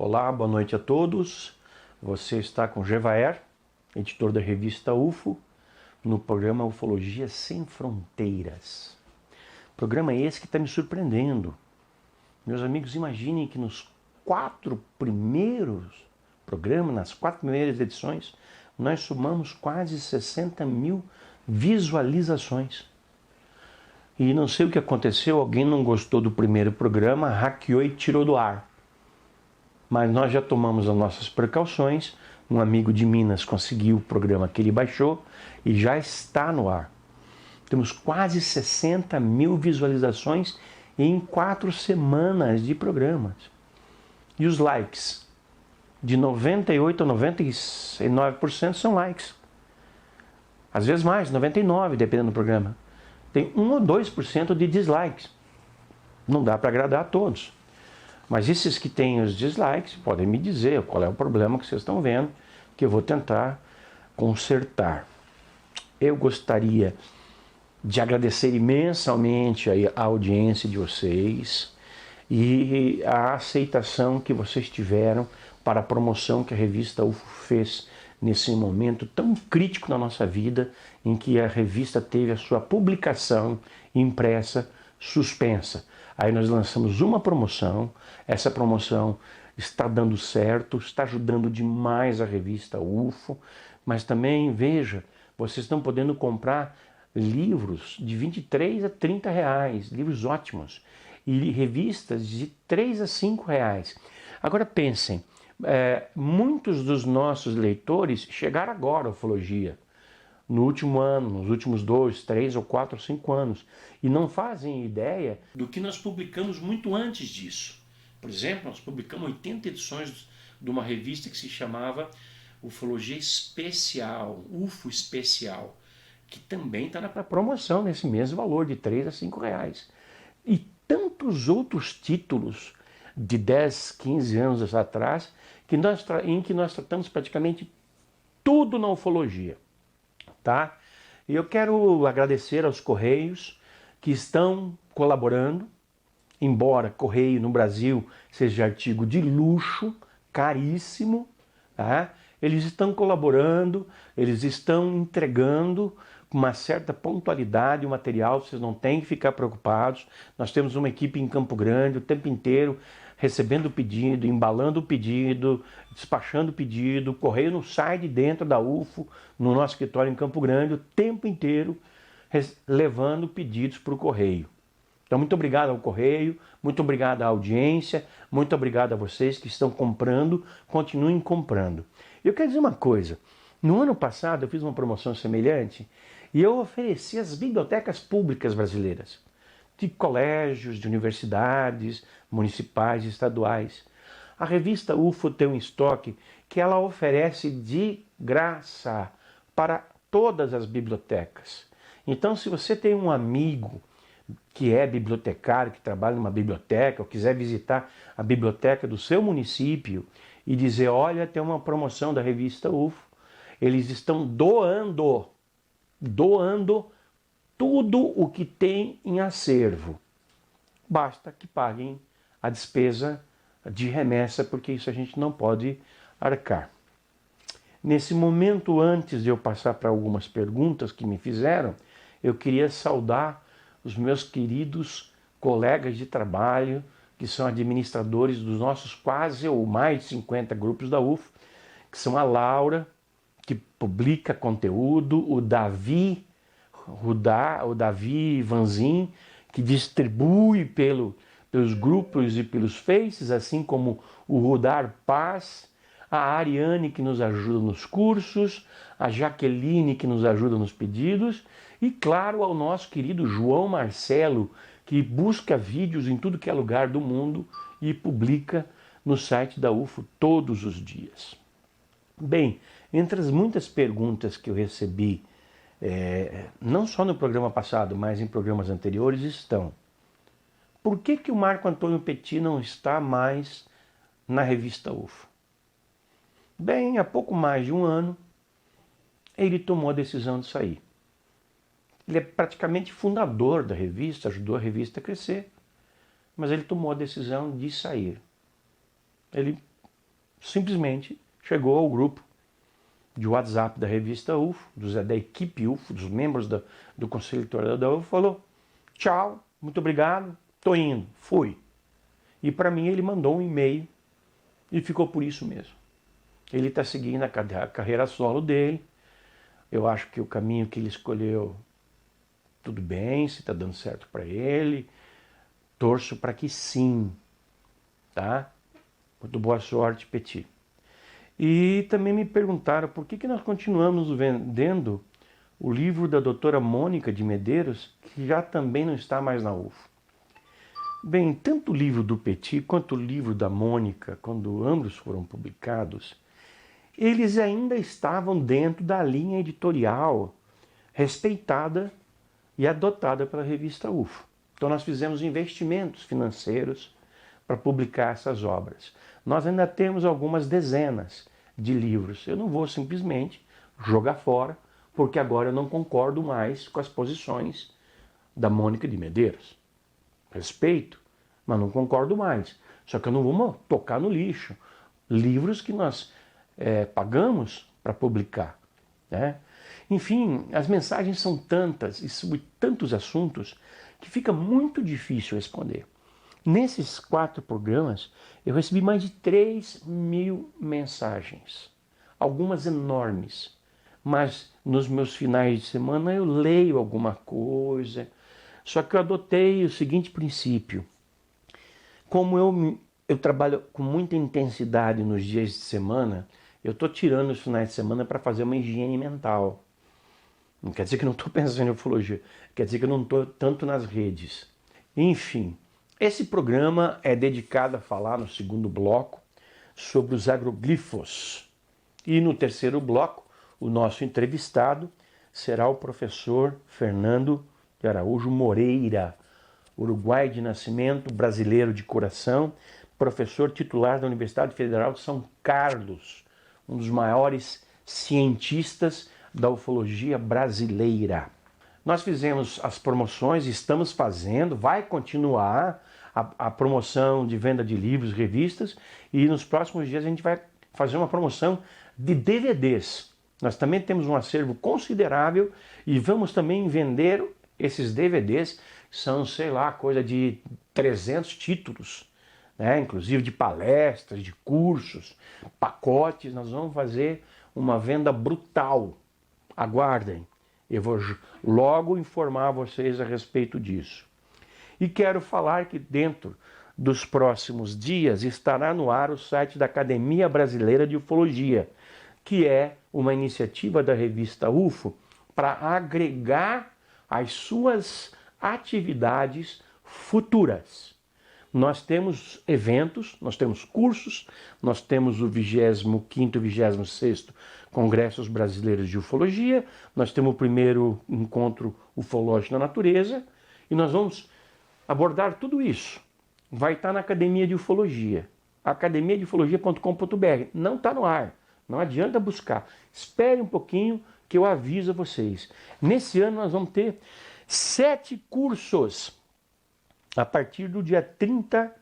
Olá, boa noite a todos. Você está com Gevaer, editor da revista UFO, no programa Ufologia Sem Fronteiras. Programa esse que está me surpreendendo. Meus amigos, imaginem que nos 4 primeiros programas, nas 4 primeiras edições, nós somamos quase 60 mil visualizações. E não sei o que aconteceu, alguém não gostou do primeiro programa, hackeou e tirou do ar. Mas nós já tomamos as nossas precauções. Um amigo de Minas conseguiu o programa que ele baixou e já está no ar. Temos quase 60 mil visualizações em 4 semanas de programas. E os likes? De 98% a 99% são likes. Às vezes mais, 99%, dependendo do programa. Tem 1 ou 2% de dislikes. Não dá para agradar a todos. Mas esses que têm os dislikes podem me dizer qual é o problema que vocês estão vendo, que eu vou tentar consertar. Eu gostaria de agradecer imensamente a audiência de vocês e a aceitação que vocês tiveram para a promoção que a revista UFO fez nesse momento tão crítico na nossa vida, em que a revista teve a sua publicação impressa suspensa. Aí nós lançamos uma promoção, essa promoção está dando certo, está ajudando demais a revista UFO, mas também, veja, vocês estão podendo comprar livros de 23 a 30 reais, livros ótimos, e revistas de 3 a 5 reais. Agora pensem, muitos dos nossos leitores chegaram agora à ufologia, no último ano, nos últimos 2, 3 ou 4 ou 5 anos, e não fazem ideia do que nós publicamos muito antes disso. Por exemplo, nós publicamos 80 edições de uma revista que se chamava Ufologia Especial, UFO Especial, que também está na promoção nesse mesmo valor de 3 a 5 reais. E tantos outros títulos de 10, 15 anos atrás, em que nós tratamos praticamente tudo na ufologia. Tá? E eu quero agradecer aos Correios que estão colaborando, embora Correio no Brasil seja artigo de luxo, caríssimo, tá? Eles estão colaborando, eles estão entregando com uma certa pontualidade o material, vocês não têm que ficar preocupados. Nós temos uma equipe em Campo Grande o tempo inteiro, recebendo o pedido, embalando o pedido, despachando o pedido. O correio não sai de dentro da UFO, no nosso escritório em Campo Grande, o tempo inteiro levando pedidos para o correio. Então, muito obrigado ao correio, muito obrigado à audiência, muito obrigado a vocês que estão comprando, continuem comprando. Eu quero dizer uma coisa, no ano passado eu fiz uma promoção semelhante e eu ofereci às bibliotecas públicas brasileiras, de colégios, de universidades, municipais e estaduais. A revista UFO tem um estoque que ela oferece de graça para todas as bibliotecas. Então, se você tem um amigo que é bibliotecário, que trabalha numa biblioteca, ou quiser visitar a biblioteca do seu município e dizer, olha, tem uma promoção da revista UFO, eles estão doando tudo o que tem em acervo. Basta que paguem a despesa de remessa, porque isso a gente não pode arcar. Nesse momento, antes de eu passar para algumas perguntas que me fizeram, eu queria saudar os meus queridos colegas de trabalho, que são administradores dos nossos quase ou mais de 50 grupos da UFO, que são a Laura, que publica conteúdo, o Davi Vanzin, que distribui pelos grupos e pelos faces, assim como o Rudar Paz, a Ariane, que nos ajuda nos cursos, a Jaqueline, que nos ajuda nos pedidos, e claro, ao nosso querido João Marcelo, que busca vídeos em tudo que é lugar do mundo e publica no site da UFO todos os dias. Bem, entre as muitas perguntas que eu recebi, não só no programa passado, mas em programas anteriores, estão: por que o Marco Antônio Petit não está mais na revista UFO? Bem, há pouco mais de um ano, ele tomou a decisão de sair. Ele é praticamente fundador da revista, ajudou a revista a crescer, mas ele tomou a decisão de sair. Ele simplesmente chegou ao grupo de WhatsApp da revista UFO, da equipe UFO, dos membros do Conselho Editorial da UFO, falou: tchau, muito obrigado, tô indo, fui. E para mim ele mandou um e-mail e ficou por isso mesmo. Ele está seguindo a carreira solo dele. Eu acho que o caminho que ele escolheu, tudo bem, se está dando certo para ele. Torço para que sim, tá? Muito boa sorte, Petit. E também me perguntaram por que nós continuamos vendendo o livro da doutora Mônica de Medeiros, que já também não está mais na UFO. Bem, tanto o livro do Petit quanto o livro da Mônica, quando ambos foram publicados, eles ainda estavam dentro da linha editorial respeitada e adotada pela revista UFO. Então nós fizemos investimentos financeiros para publicar essas obras. Nós ainda temos algumas dezenas de livros. Eu não vou simplesmente jogar fora, porque agora eu não concordo mais com as posições da Mônica de Medeiros. Respeito, mas não concordo mais. Só que eu não vou tocar no lixo livros que nós pagamos para publicar, né? Enfim, as mensagens são tantas e sobre tantos assuntos que fica muito difícil responder. Nesses 4 programas, eu recebi mais de 3.000 mensagens, algumas enormes, mas nos meus finais de semana eu leio alguma coisa. Só que eu adotei o seguinte princípio: como eu trabalho com muita intensidade nos dias de semana, eu estou tirando os finais de semana para fazer uma higiene mental. Não quer dizer que não estou pensando em ufologia, quer dizer que eu não estou tanto nas redes. Enfim, esse programa é dedicado a falar no segundo bloco sobre os agroglifos. E no terceiro bloco, o nosso entrevistado será o professor Fernando de Araújo Moreira, uruguai de nascimento, brasileiro de coração, professor titular da Universidade Federal de São Carlos, um dos maiores cientistas da ufologia brasileira. Nós fizemos as promoções, estamos fazendo, vai continuar a promoção de venda de livros, revistas, e nos próximos dias a gente vai fazer uma promoção de DVDs. Nós também temos um acervo considerável e vamos também vender esses DVDs, que são, sei lá, coisa de 300 títulos, né? Inclusive de palestras, de cursos, pacotes. Nós vamos fazer uma venda brutal. Aguardem, eu vou logo informar vocês a respeito disso. E quero falar que dentro dos próximos dias estará no ar o site da Academia Brasileira de Ufologia, que é uma iniciativa da revista UFO para agregar as suas atividades futuras. Nós temos eventos, nós temos cursos, nós temos o 25º e 26º Congressos Brasileiros de Ufologia, nós temos o primeiro encontro ufológico na natureza e nós vamos abordar tudo isso. Vai estar na Academia de Ufologia, academiadeufologia.com.br. Não está no ar, não adianta buscar. Espere um pouquinho que eu aviso a vocês. Nesse ano nós vamos ter 7 cursos a partir do dia 30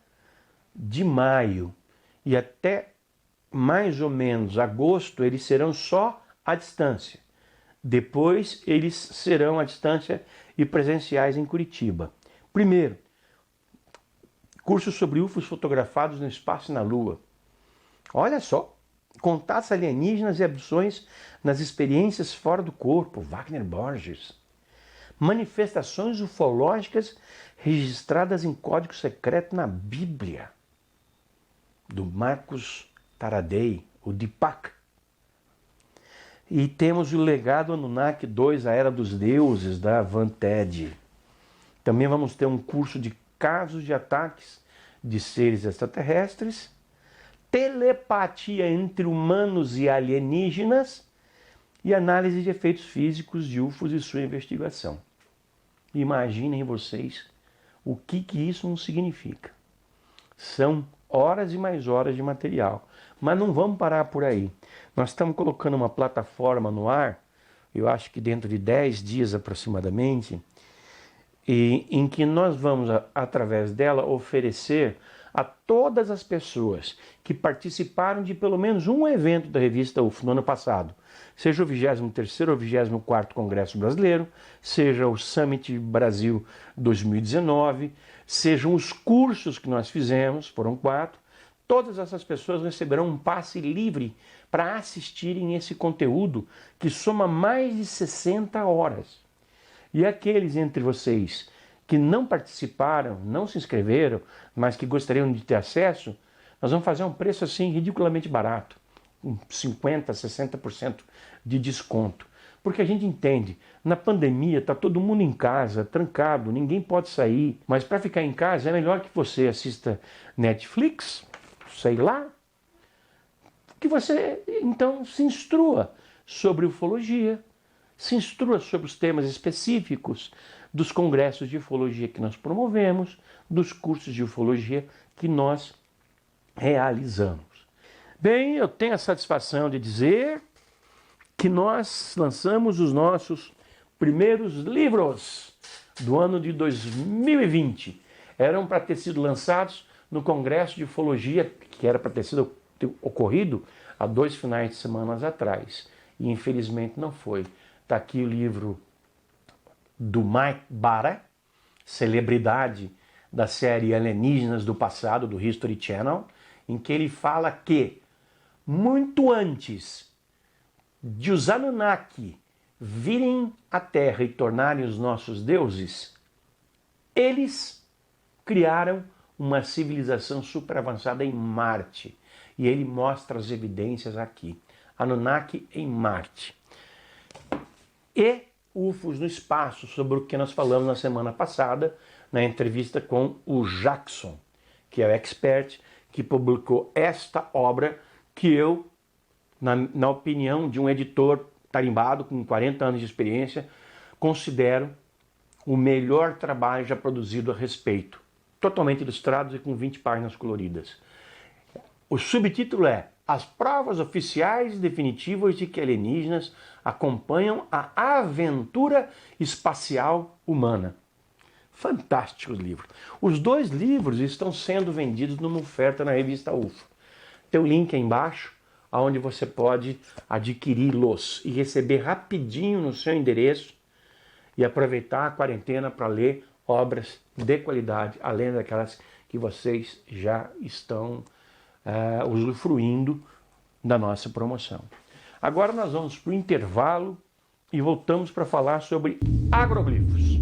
de maio e até mais ou menos agosto eles serão só à distância. Depois eles serão à distância e presenciais em Curitiba. Primeiro, curso sobre UFOs fotografados no espaço e na Lua. Olha só, contatos alienígenas e abduções nas experiências fora do corpo, Wagner Borges. Manifestações ufológicas registradas em código secreto na Bíblia, do Marcos Taradei, o Deepak. E temos o legado Anunnaki 2, a Era dos Deuses, da Van Ted. Também vamos ter um curso de casos de ataques de seres extraterrestres, telepatia entre humanos e alienígenas e análise de efeitos físicos de UFOs e sua investigação. Imaginem vocês o que isso não significa. São horas e mais horas de material. Mas não vamos parar por aí. Nós estamos colocando uma plataforma no ar, eu acho que dentro de 10 dias aproximadamente, e em que nós vamos, através dela, oferecer a todas as pessoas que participaram de pelo menos um evento da revista UFO no ano passado, seja o 23º ou 24º Congresso Brasileiro, seja o Summit Brasil 2019, sejam os cursos que nós fizemos, foram 4, todas essas pessoas receberão um passe livre para assistirem esse conteúdo que soma mais de 60 horas. E aqueles entre vocês que não participaram, não se inscreveram, mas que gostariam de ter acesso, nós vamos fazer um preço assim ridiculamente barato, com 50%, 60% de desconto. Porque a gente entende, na pandemia está todo mundo em casa, trancado, ninguém pode sair, mas para ficar em casa é melhor que você assista Netflix, sei lá, que você então se instrua sobre ufologia, se instrua sobre os temas específicos dos congressos de ufologia que nós promovemos, dos cursos de ufologia que nós realizamos. Bem, eu tenho a satisfação de dizer que nós lançamos os nossos primeiros livros do ano de 2020. Eram para ter sido lançados no Congresso de Ufologia, que era para ter sido ocorrido há 2 finais de semana atrás. E infelizmente não foi. Está aqui o livro do Mike Bara, celebridade da série Alienígenas do Passado, do History Channel, em que ele fala que, muito antes de os Anunnaki virem à Terra e tornarem os nossos deuses, eles criaram uma civilização super avançada em Marte. E ele mostra as evidências aqui. Anunnaki em Marte. E UFOs no espaço, sobre o que nós falamos na semana passada, na entrevista com o Jackson, que é o expert que publicou esta obra que eu, na opinião de um editor tarimbado com 40 anos de experiência, considero o melhor trabalho já produzido a respeito. Totalmente ilustrados e com 20 páginas coloridas. O subtítulo é As provas oficiais e definitivas de que alienígenas acompanham a aventura espacial humana. Fantástico livro. Os 2 livros estão sendo vendidos numa oferta na revista UFO. Tem o link aí embaixo, onde você pode adquiri-los e receber rapidinho no seu endereço e aproveitar a quarentena para ler obras de qualidade, além daquelas que vocês já estão usufruindo da nossa promoção. Agora nós vamos para o intervalo e voltamos para falar sobre agroglifos.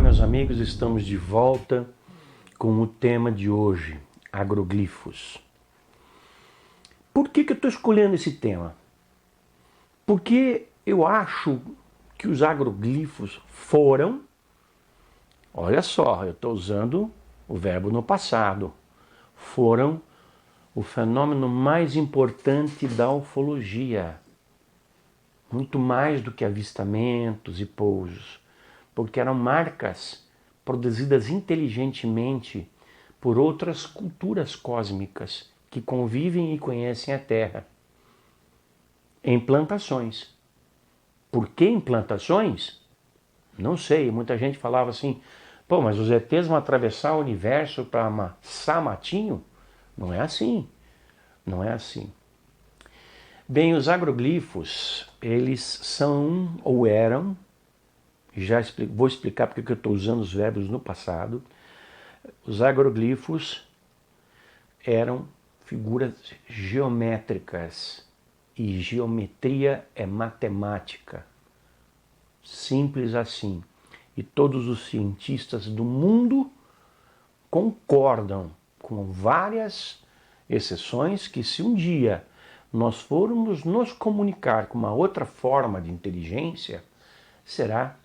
Meus amigos, estamos de volta com o tema de hoje, agroglifos. Por que eu estou escolhendo esse tema? Porque eu acho que os agroglifos foram, olha só, eu estou usando o verbo no passado, foram o fenômeno mais importante da ufologia. Muito mais do que avistamentos e pousos, porque eram marcas produzidas inteligentemente por outras culturas cósmicas que convivem e conhecem a Terra. Em plantações. Por que em plantações? Não sei, muita gente falava assim, pô, mas os ETs vão atravessar o universo para amassar matinho? Não é assim, não é assim. Bem, os agroglifos, eles são ou eram, vou explicar porque eu estou usando os verbos no passado, os agroglifos eram figuras geométricas e geometria é matemática, simples assim. E todos os cientistas do mundo concordam, com várias exceções, que se um dia nós formos nos comunicar com uma outra forma de inteligência, será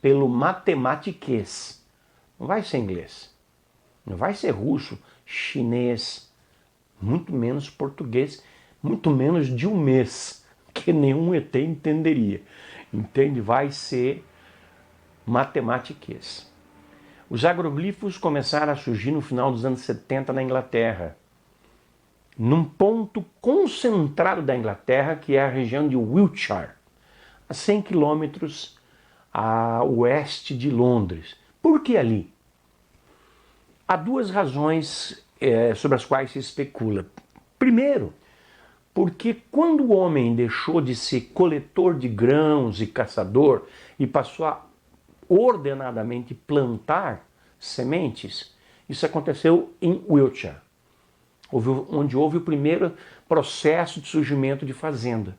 pelo matematiquês. Não vai ser inglês, não vai ser russo, chinês, muito menos português, muito menos de um mês, que nenhum ET entenderia. Entende? Vai ser matematiquês. Os agroglifos começaram a surgir no final dos anos 70 na Inglaterra, num ponto concentrado da Inglaterra, que é a região de Wiltshire, a 100 quilômetros a oeste de Londres. Por que ali? Há duas razões sobre as quais se especula. Primeiro, porque quando o homem deixou de ser coletor de grãos e caçador e passou a ordenadamente plantar sementes, isso aconteceu em Wiltshire, onde houve o primeiro processo de surgimento de fazenda.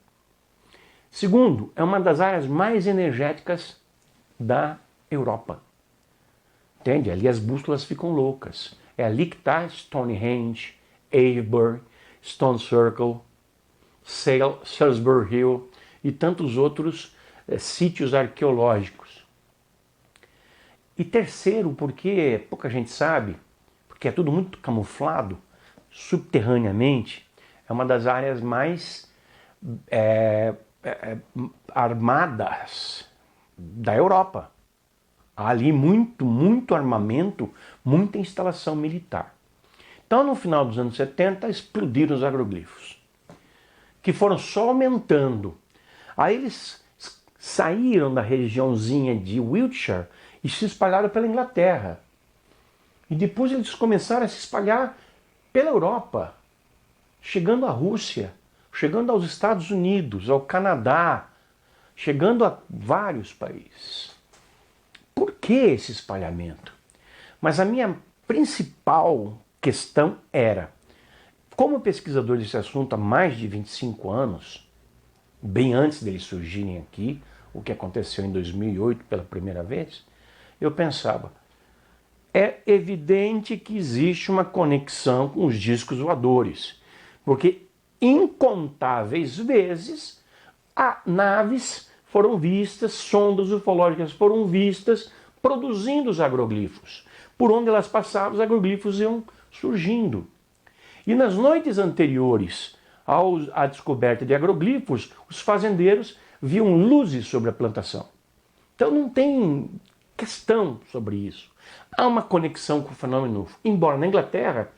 Segundo, é uma das áreas mais energéticas da Europa. Entende? Ali as bússolas ficam loucas. É ali que está Stonehenge, Avebury, Stone Circle, Salisbury Hill e tantos outros sítios arqueológicos. E terceiro, porque pouca gente sabe, porque é tudo muito camuflado, subterraneamente, é uma das áreas mais armadas da Europa. Há ali muito armamento, muita instalação militar. Então, no final dos anos 70, explodiram os agroglifos, que foram só aumentando. Aí eles saíram da regiãozinha de Wiltshire e se espalharam pela Inglaterra. E depois eles começaram a se espalhar pela Europa, chegando à Rússia, chegando aos Estados Unidos, ao Canadá, chegando a vários países. Por que esse espalhamento? Mas a minha principal questão era, como pesquisador desse assunto há mais de 25 anos, bem antes deles surgirem aqui, o que aconteceu em 2008 pela primeira vez, eu pensava, é evidente que existe uma conexão com os discos voadores, porque incontáveis vezes naves foram vistas, sondas ufológicas foram vistas produzindo os agroglifos. Por onde elas passavam, os agroglifos iam surgindo. E nas noites anteriores à descoberta de agroglifos, os fazendeiros viam luzes sobre a plantação. Então não tem questão sobre isso. Há uma conexão com o fenômeno, embora na Inglaterra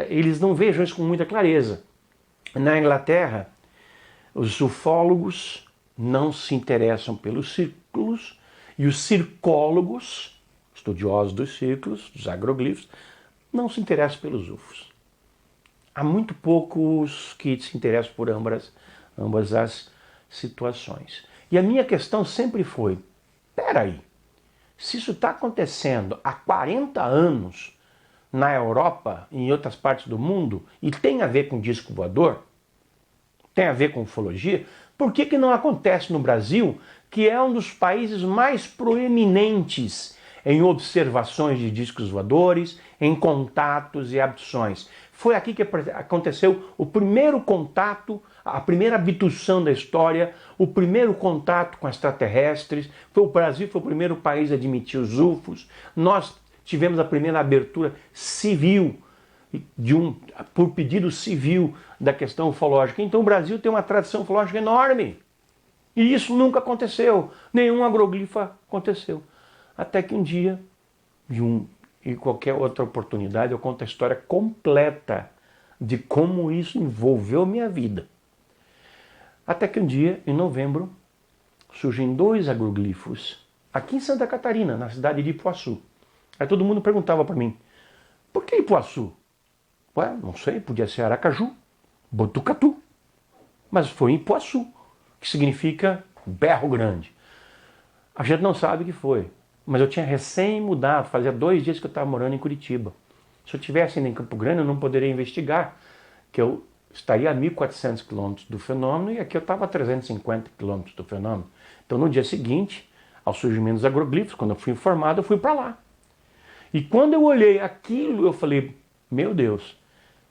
eles não vejam isso com muita clareza. Na Inglaterra, os ufólogos não se interessam pelos círculos e os circólogos, estudiosos dos círculos, dos agroglifos, não se interessam pelos UFOs. Há muito poucos que se interessam por ambas as situações. E a minha questão sempre foi, peraí, se isso está acontecendo há 40 anos na Europa e em outras partes do mundo, e tem a ver com disco voador, tem a ver com ufologia, por que não acontece no Brasil, que é um dos países mais proeminentes em observações de discos voadores, em contatos e abduções. Foi aqui que aconteceu o primeiro contato, a primeira abdução da história, o primeiro contato com extraterrestres. O Brasil foi o primeiro país a admitir os UFOs. Nós tivemos a primeira abertura civil, por pedido civil da questão ufológica. Então o Brasil tem uma tradição ufológica enorme. E isso nunca aconteceu. Nenhum agroglifo aconteceu. Até que um dia, e qualquer outra oportunidade, eu conto a história completa de como isso envolveu minha vida. Até que um dia, em novembro, surgem 2 agroglifos aqui em Santa Catarina, na cidade de Ipuaçu. Aí todo mundo perguntava para mim, por que Ipuaçu? Ué, não sei, podia ser Aracaju, Botucatu. Mas foi em Ipuaçu, que significa berro grande. A gente não sabe o que foi, mas eu tinha recém mudado, fazia 2 dias que eu estava morando em Curitiba. Se eu estivesse indo em Campo Grande, eu não poderia investigar, que eu estaria a 1.400 quilômetros do fenômeno e aqui eu estava a 350 quilômetros do fenômeno. Então no dia seguinte, ao surgimento dos agroglifos, quando eu fui informado, eu fui para lá. E quando eu olhei aquilo, eu falei, meu Deus,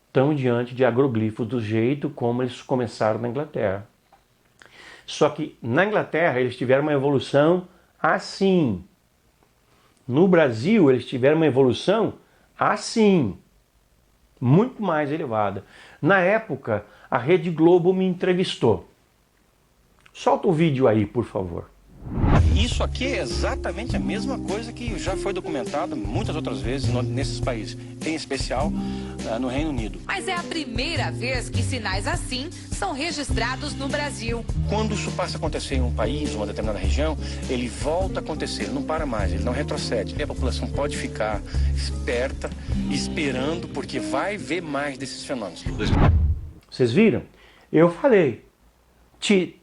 estamos diante de agroglifos do jeito como eles começaram na Inglaterra. Só que na Inglaterra eles tiveram uma evolução assim. No Brasil eles tiveram uma evolução assim. Muito mais elevada. Na época, a Rede Globo me entrevistou. Solta o vídeo aí, por favor. Isso aqui é exatamente a mesma coisa que já foi documentado muitas outras vezes nesses países, em especial no Reino Unido. Mas é a primeira vez que sinais assim são registrados no Brasil. Quando isso passa a acontecer em um país, uma determinada região, ele volta a acontecer, ele não para mais, ele não retrocede. E a população pode ficar esperta, esperando, porque vai ver mais desses fenômenos. Vocês viram? Eu falei.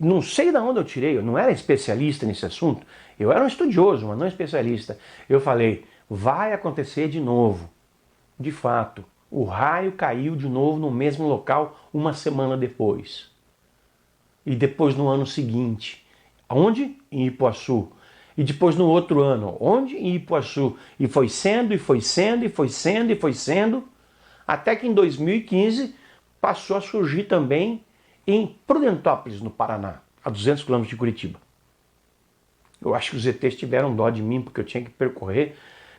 Não sei de onde eu tirei, eu não era especialista nesse assunto, eu era um estudioso, mas não especialista. Eu falei, vai acontecer de novo. De fato, o raio caiu de novo no mesmo local uma semana depois. E depois no ano seguinte. Onde? Em Ipuaçu. E depois no outro ano. Onde? Em Ipuaçu. E foi sendo, e foi sendo, e foi sendo, e foi sendo. Até que em 2015 passou a surgir também em Prudentópolis, no Paraná, a 200 km de Curitiba. Eu acho que os ETs tiveram dó de mim, porque eu tinha que percorrer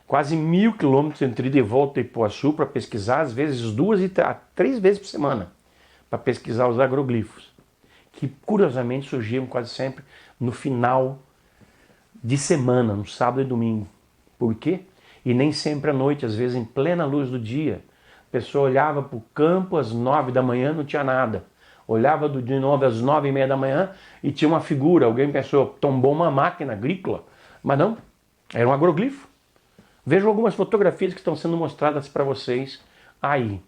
quase 1.000 quilômetros entre ida e volta a Ipuaçu para pesquisar, às vezes 2 e 3 vezes por semana, para pesquisar os agroglifos, que curiosamente surgiam quase sempre no final de semana, no sábado e domingo. Por quê? E nem sempre à noite, às vezes em plena luz do dia. A pessoa olhava para o campo às 9 da manhã, não tinha nada. Olhava de novo às 9h30 da manhã e tinha uma figura. Alguém pensou, tombou uma máquina agrícola. Mas não, era um agroglifo. Vejam algumas fotografias que estão sendo mostradas para vocês aí.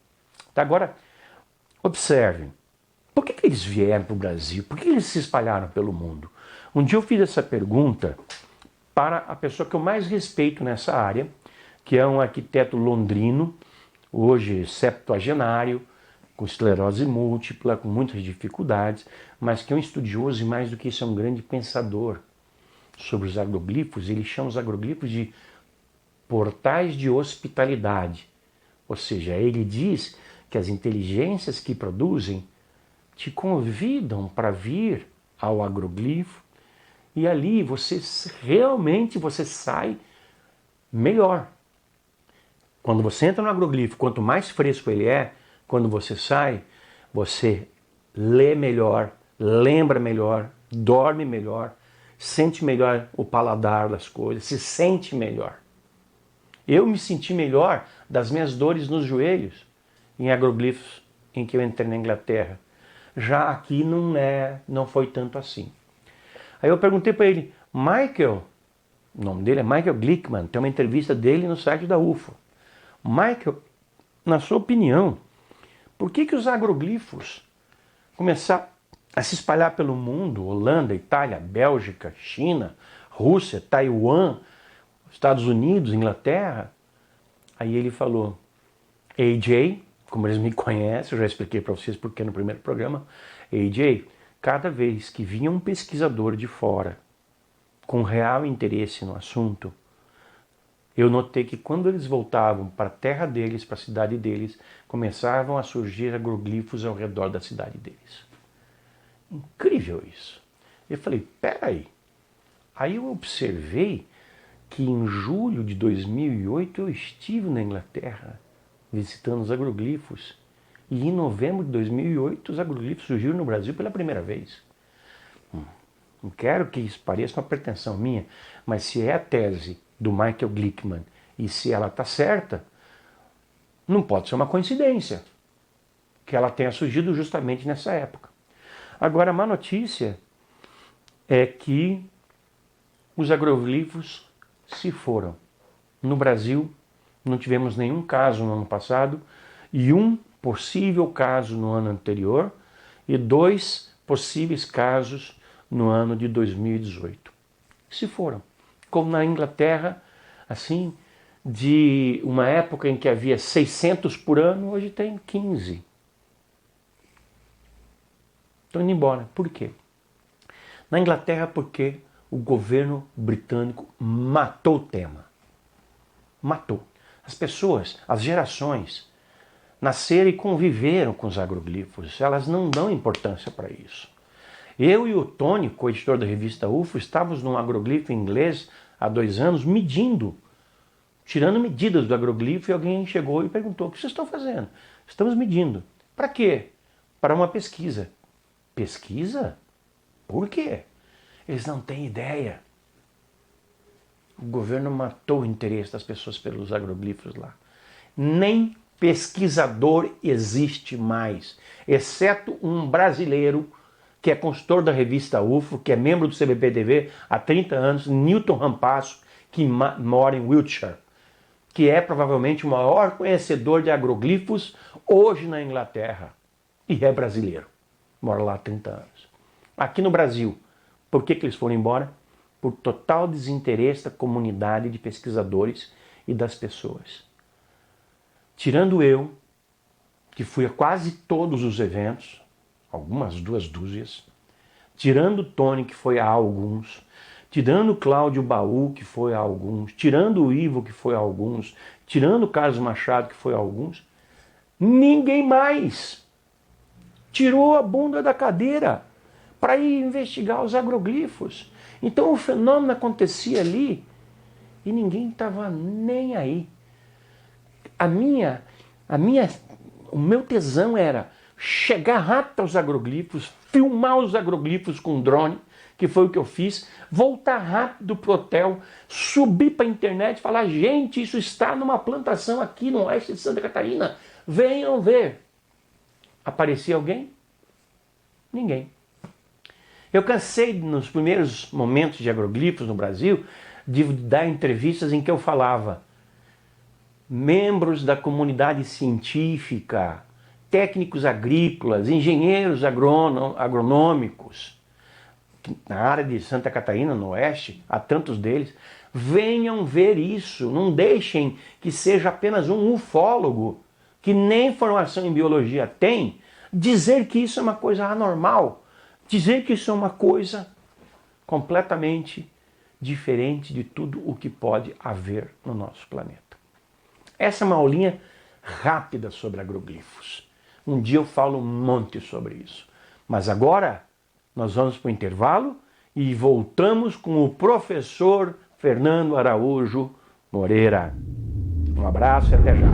Tá, agora, observem. Por que eles vieram para o Brasil? Por que eles se espalharam pelo mundo? Um dia eu fiz essa pergunta para a pessoa que eu mais respeito nessa área, que é um arquiteto londrino, hoje septuagenário, com esclerose múltipla, com muitas dificuldades, mas que é um estudioso e mais do que isso é um grande pensador sobre os agroglifos. Ele chama os agroglifos de portais de hospitalidade. Ou seja, ele diz que as inteligências que produzem te convidam para vir ao agroglifo e ali você realmente sai melhor. Quando você entra no agroglifo, quanto mais fresco ele é, quando você sai, você lê melhor, lembra melhor, dorme melhor, sente melhor o paladar das coisas, se sente melhor. Eu me senti melhor das minhas dores nos joelhos em agroglifos em que eu entrei na Inglaterra. Já aqui não foi tanto assim. Aí eu perguntei para ele, Michael, o nome dele é Michael Glickman, tem uma entrevista dele no site da UFO. Michael, na sua opinião, por que os agroglifos começaram a se espalhar pelo mundo? Holanda, Itália, Bélgica, China, Rússia, Taiwan, Estados Unidos, Inglaterra. Aí ele falou, AJ, como eles me conhecem, eu já expliquei para vocês porque no primeiro programa, AJ, cada vez que vinha um pesquisador de fora com real interesse no assunto, eu notei que quando eles voltavam para a terra deles, para a cidade deles, começavam a surgir agroglifos ao redor da cidade deles. Incrível isso. Eu falei, peraí. Aí eu observei que em julho de 2008 eu estive na Inglaterra visitando os agroglifos. E em novembro de 2008 os agroglifos surgiram no Brasil pela primeira vez. Não quero que isso pareça uma pretensão minha, mas se é a tese do Michael Glickman e se ela está certa, não pode ser uma coincidência que ela tenha surgido justamente nessa época. Agora, a má notícia é que os agroglifos se foram. No Brasil, não tivemos nenhum caso no ano passado e um possível caso no ano anterior e 2 possíveis casos no ano de 2018. Se foram. Como na Inglaterra, assim, de uma época em que havia 600 por ano, hoje tem 15. Estão indo embora. Por quê? Na Inglaterra, porque o governo britânico matou o tema. Matou. As pessoas, as gerações, nasceram e conviveram com os agroglifos. Elas não dão importância para isso. Eu e o Tony, co-editor da revista UFO, estávamos num agroglifo inglês há 2 anos, tirando medidas do agroglifo, e alguém chegou e perguntou, o que vocês estão fazendo? Estamos medindo. Para quê? Para uma pesquisa. Pesquisa? Por quê? Eles não têm ideia. O governo matou o interesse das pessoas pelos agroglifos lá. Nem pesquisador existe mais, exceto um brasileiro que é consultor da revista UFO, que é membro do CBP-TV há 30 anos, Newton Rampasso, que mora em Wiltshire, que é provavelmente o maior conhecedor de agroglifos hoje na Inglaterra. E é brasileiro. Mora lá há 30 anos. Aqui no Brasil, por que eles foram embora? Por total desinteresse da comunidade de pesquisadores e das pessoas. Tirando eu, que fui a quase todos os eventos, algumas 2 dúzias, tirando o Tony, que foi a alguns, tirando o Cláudio Baú, que foi a alguns, tirando o Ivo, que foi a alguns, tirando o Carlos Machado, que foi a alguns, ninguém mais tirou a bunda da cadeira para ir investigar os agroglifos. Então o fenômeno acontecia ali e ninguém estava nem aí. O meu tesão era chegar rápido aos agroglifos, filmar os agroglifos com drone, que foi o que eu fiz, voltar rápido pro hotel, subir para a internet e falar, gente, isso está numa plantação aqui no oeste de Santa Catarina, venham ver. Aparecia alguém? Ninguém. Eu cansei, nos primeiros momentos de agroglifos no Brasil, de dar entrevistas em que eu falava, membros da comunidade científica, técnicos agrícolas, engenheiros agronômicos, na área de Santa Catarina, no oeste, há tantos deles, venham ver isso, não deixem que seja apenas um ufólogo, que nem formação em biologia tem, dizer que isso é uma coisa anormal, dizer que isso é uma coisa completamente diferente de tudo o que pode haver no nosso planeta. Essa é uma aulinha rápida sobre agroglifos. Um dia eu falo um monte sobre isso. Mas agora nós vamos para o intervalo e voltamos com o professor Fernando Araújo Moreira. Um abraço e até já.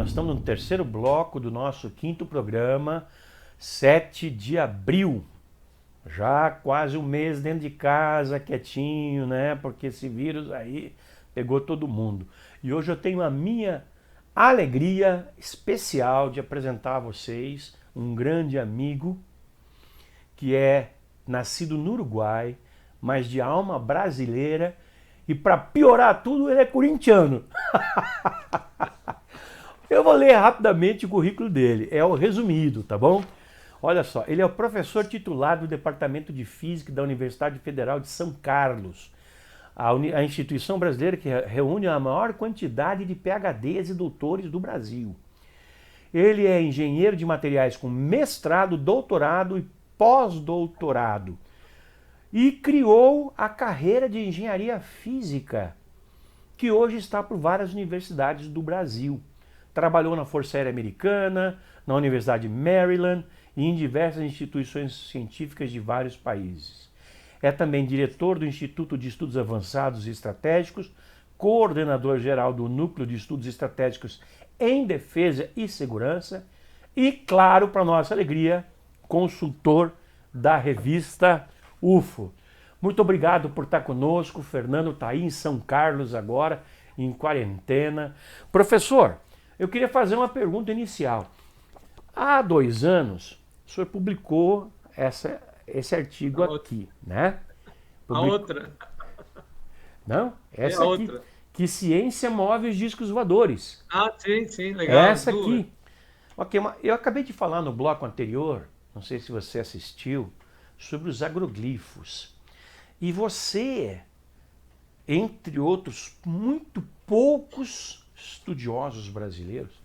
nós estamos no terceiro bloco do nosso quinto programa, 7 de abril. Já quase um mês dentro de casa, quietinho, né? Porque esse vírus aí pegou todo mundo. E hoje eu tenho a minha alegria especial de apresentar a vocês um grande amigo que é nascido no Uruguai, mas de alma brasileira, e para piorar tudo, ele é corintiano. Eu vou ler rapidamente o currículo dele, é o resumido, tá bom? Olha só, ele é o professor titular do Departamento de Física da Universidade Federal de São Carlos, a instituição brasileira que reúne a maior quantidade de PhDs e doutores do Brasil. Ele é engenheiro de materiais com mestrado, doutorado e pós-doutorado. E criou a carreira de engenharia física, que hoje está por várias universidades do Brasil. Trabalhou na Força Aérea Americana, na Universidade de Maryland e em diversas instituições científicas de vários países. É também diretor do Instituto de Estudos Avançados e Estratégicos, coordenador-geral do Núcleo de Estudos Estratégicos em Defesa e Segurança e, claro, para nossa alegria, consultor da revista UFO. Muito obrigado por estar conosco. O Fernando está aí em São Carlos agora, em quarentena. Professor, eu queria fazer uma pergunta inicial. Há 2 anos, o senhor publicou esse artigo aqui, né? A outra. Não? Essa a aqui. outra. Que ciência move os discos voadores. Ah, sim, legal. Essa aqui. Ok, eu acabei de falar no bloco anterior, não sei se você assistiu, sobre os agroglifos. E você, entre outros muito poucos estudiosos brasileiros,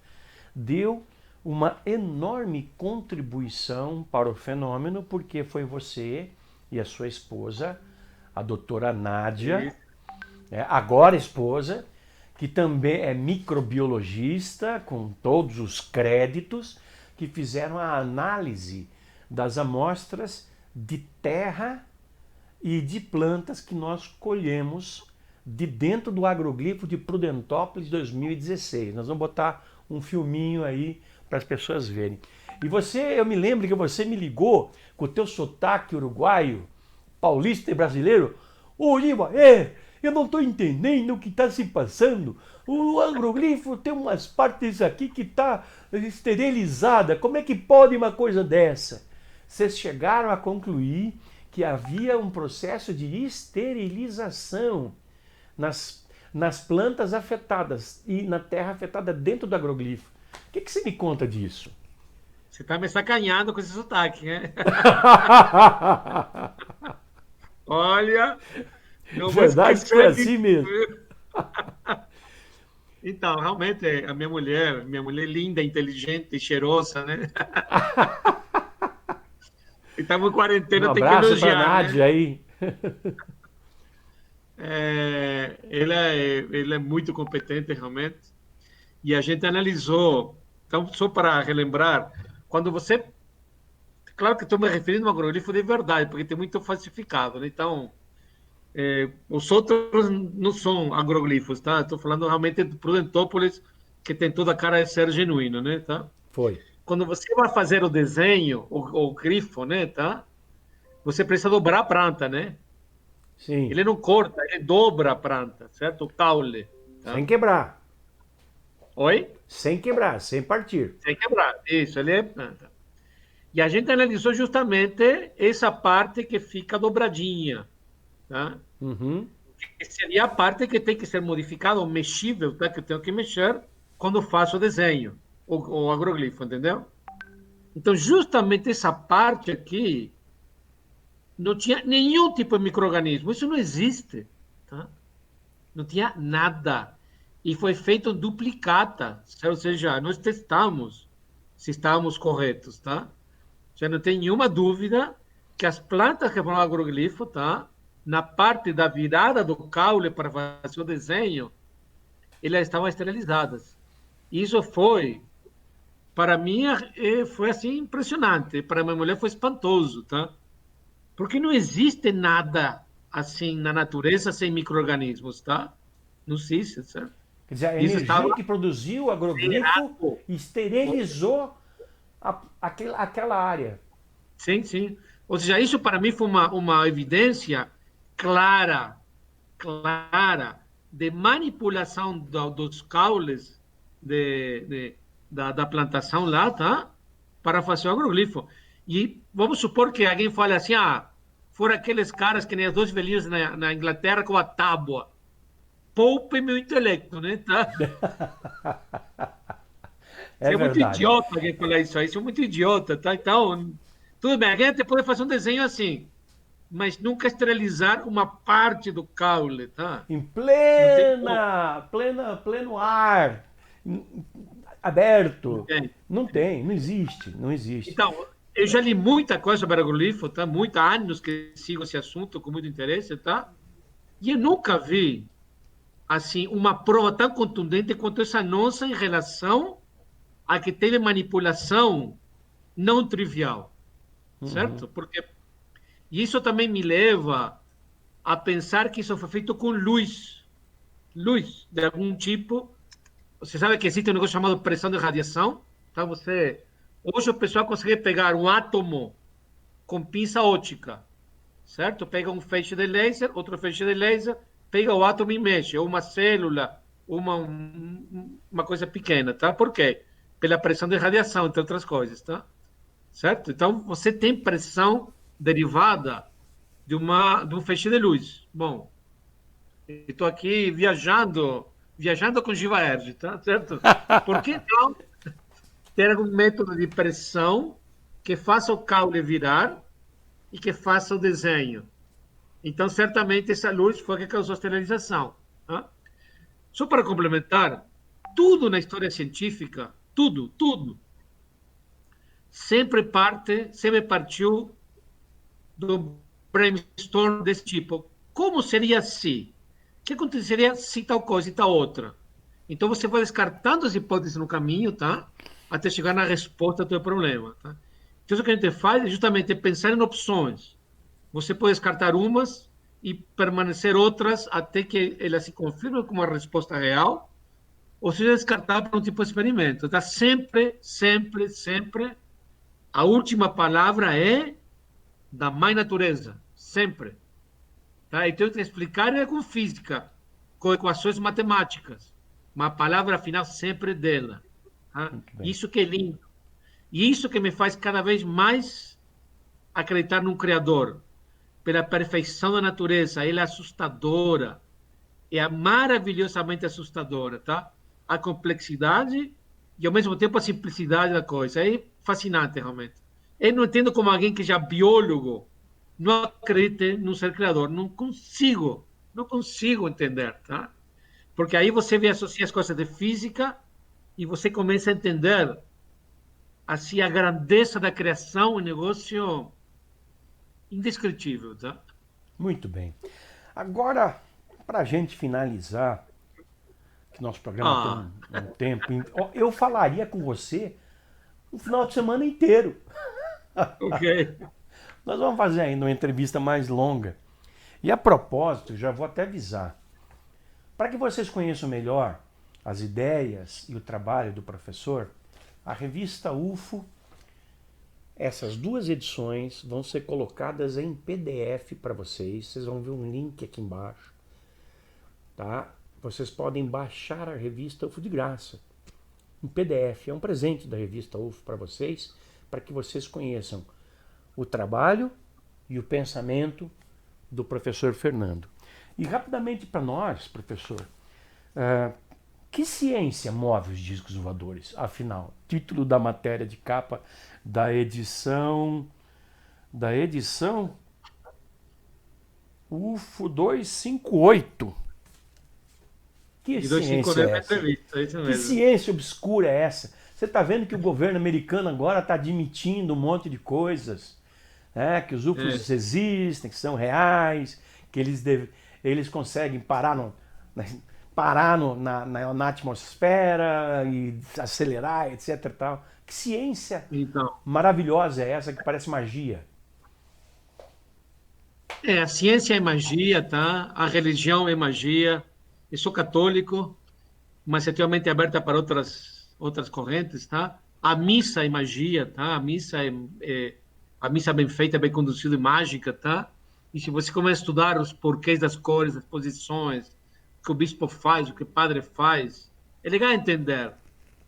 deu uma enorme contribuição para o fenômeno, porque foi você e a sua esposa, a doutora Nádia, agora esposa, que também é microbiologista, com todos os créditos, que fizeram a análise das amostras de terra e de plantas que nós colhemos de dentro do agroglifo de Prudentópolis 2016. Nós vamos botar um filminho aí para as pessoas verem. E eu me lembro que você me ligou com o teu sotaque uruguaio, paulista e brasileiro. Ô, Lima, eu não estou entendendo o que está se passando. O agroglifo tem umas partes aqui que está esterilizada. Como é que pode uma coisa dessa? Vocês chegaram a concluir que havia um processo de esterilização nas plantas afetadas e na terra afetada dentro do agroglifo. O que você me conta disso? Você está me sacaneando com esse sotaque, né? Olha, não vou Verdade que foi assim mesmo. Então, realmente, a minha mulher linda, inteligente e cheirosa, né? E estamos em quarentena, tem que abraço elogiar, para a Nádia, né? aí. Ele é muito competente, realmente. E a gente analisou, então, só para relembrar, quando você... Claro que estou me referindo ao agroglifo de verdade, porque tem muito falsificado, né? Então, os outros não são agroglifos, tá? Estou falando realmente do Prudentópolis, que tem toda a cara de ser genuíno, né? Tá? Foi. Quando você vai fazer o desenho, o grifo, né? Tá? Você precisa dobrar a planta, né? Sim. Ele não corta, ele dobra a planta, certo? O caule. Tá? Sem quebrar. Oi? Sem quebrar, sem partir. Sem quebrar, isso, ele é planta. E a gente analisou justamente essa parte que fica dobradinha, tá? Uhum. Que seria a parte que tem que ser modificada ou mexível, tá? Que eu tenho que mexer quando faço o desenho, o agroglifo, entendeu? Então, justamente essa parte aqui não tinha nenhum tipo de micro-organismo. Isso não existe, tá? Não tinha nada. E foi feito duplicata, ou seja, nós testamos se estávamos corretos, tá? Já não tem nenhuma dúvida que as plantas que vão ao agroglifo, tá? Na parte da virada do caule para fazer o desenho, elas estavam esterilizadas. Isso foi, para mim, foi assim impressionante. Para minha mulher foi espantoso, tá? Porque não existe nada assim na natureza sem micro-organismos, tá? Não existe, certo? Quer dizer, a Isso energia estava que produziu o agroglifo esterilizou aquela área. Sim, sim. Ou seja, isso para mim foi uma evidência clara, clara, de manipulação dos caules da plantação lá, tá? Para fazer o agroglifo. E vamos supor que alguém fale assim, foram aqueles caras que nem os dois velhinhos na Inglaterra com a tábua. Poupe meu intelecto, né? Tá? É Você é muito verdade. idiota quem falar isso aí, você é muito idiota, tá? Então, tudo bem, a gente pode fazer um desenho assim, mas nunca esterilizar uma parte do caule, tá? Em Não tem como, pleno ar, aberto. entende? Não tem, não existe, não existe. Então, eu já li muita coisa sobre agroglifo, tá? Muitos anos que sigo esse assunto com muito interesse, tá? E eu nunca vi, assim, uma prova tão contundente quanto essa nossa em relação a que teve manipulação não trivial, certo? Porque e isso também me leva a pensar que isso foi feito com luz de algum tipo. Você sabe que existe um negócio chamado pressão de radiação? Então hoje o pessoal consegue pegar um átomo com pinça ótica, certo? Pega um feixe de laser, outro feixe de laser, pega o átomo e mexe, ou uma célula, uma coisa pequena, tá? Por quê? Pela pressão de radiação, entre outras coisas, tá? Certo? Então você tem pressão derivada de um feixe de luz. Bom, estou aqui viajando com Givaerge, tá certo? Por que não ter algum método de pressão que faça o caule virar e que faça o desenho? Então, certamente, essa luz foi a que causou a esterilização. Tá? Só para complementar, tudo na história científica, tudo, sempre partiu do brainstorm desse tipo. Como seria se? O que aconteceria se tal coisa e tal outra? Então você vai descartando as hipóteses no caminho, tá? Até chegar na resposta do teu problema, tá? Então o que a gente faz é justamente pensar em opções. Você pode descartar umas e permanecer outras até que elas se confirmem como uma resposta real, ou seja, descartar para um tipo de experimento. Tá? Sempre, a última palavra é da mãe natureza, sempre. Tá? Então, eu tenho que explicar com física, com equações matemáticas, mas a palavra final sempre é dela. Tá? Muito bem. Isso que é lindo. E isso que me faz cada vez mais acreditar num Criador, pela perfeição da natureza. Ela é assustadora, é maravilhosamente assustadora, tá? A complexidade e, ao mesmo tempo, a simplicidade da coisa. É fascinante, realmente. Eu não entendo como alguém que já é biólogo não acredite num ser criador. Não consigo entender, tá? Porque aí você vê associar as coisas de física e você começa a entender assim a grandeza da criação, um negócio indescritível, tá? Muito bem. Agora, para a gente finalizar, que nosso programa tem um tempo, eu falaria com você um final de semana inteiro. Ok. Nós vamos fazer ainda uma entrevista mais longa. E a propósito, já vou até avisar, para que vocês conheçam melhor as ideias e o trabalho do professor, a revista UFO, essas duas edições vão ser colocadas em PDF para vocês. Vocês vão ver um link aqui embaixo, tá? Vocês podem baixar a revista UFO de graça, em PDF. É um presente da revista UFO para vocês, para que vocês conheçam o trabalho e o pensamento do professor Fernando. E rapidamente para nós, professor, que ciência move os discos voadores? Afinal, título da matéria de capa da edição UFO 258. Que ciência é essa? Que ciência obscura é essa? Você está vendo que o governo americano agora está admitindo um monte de coisas, né? Que os UFOs existem, que são reais, que eles conseguem parar na atmosfera e acelerar, etc. Tal. Que ciência maravilhosa é essa que parece magia? A ciência é magia, tá? A religião é magia. Eu sou católico, mas atualmente aberta para outras correntes, tá? A missa é magia, tá? A missa bem feita, bem conduzida e mágica, tá? E se você começa a estudar os porquês das cores, das posições, o que o bispo faz, o que o padre faz, é legal entender.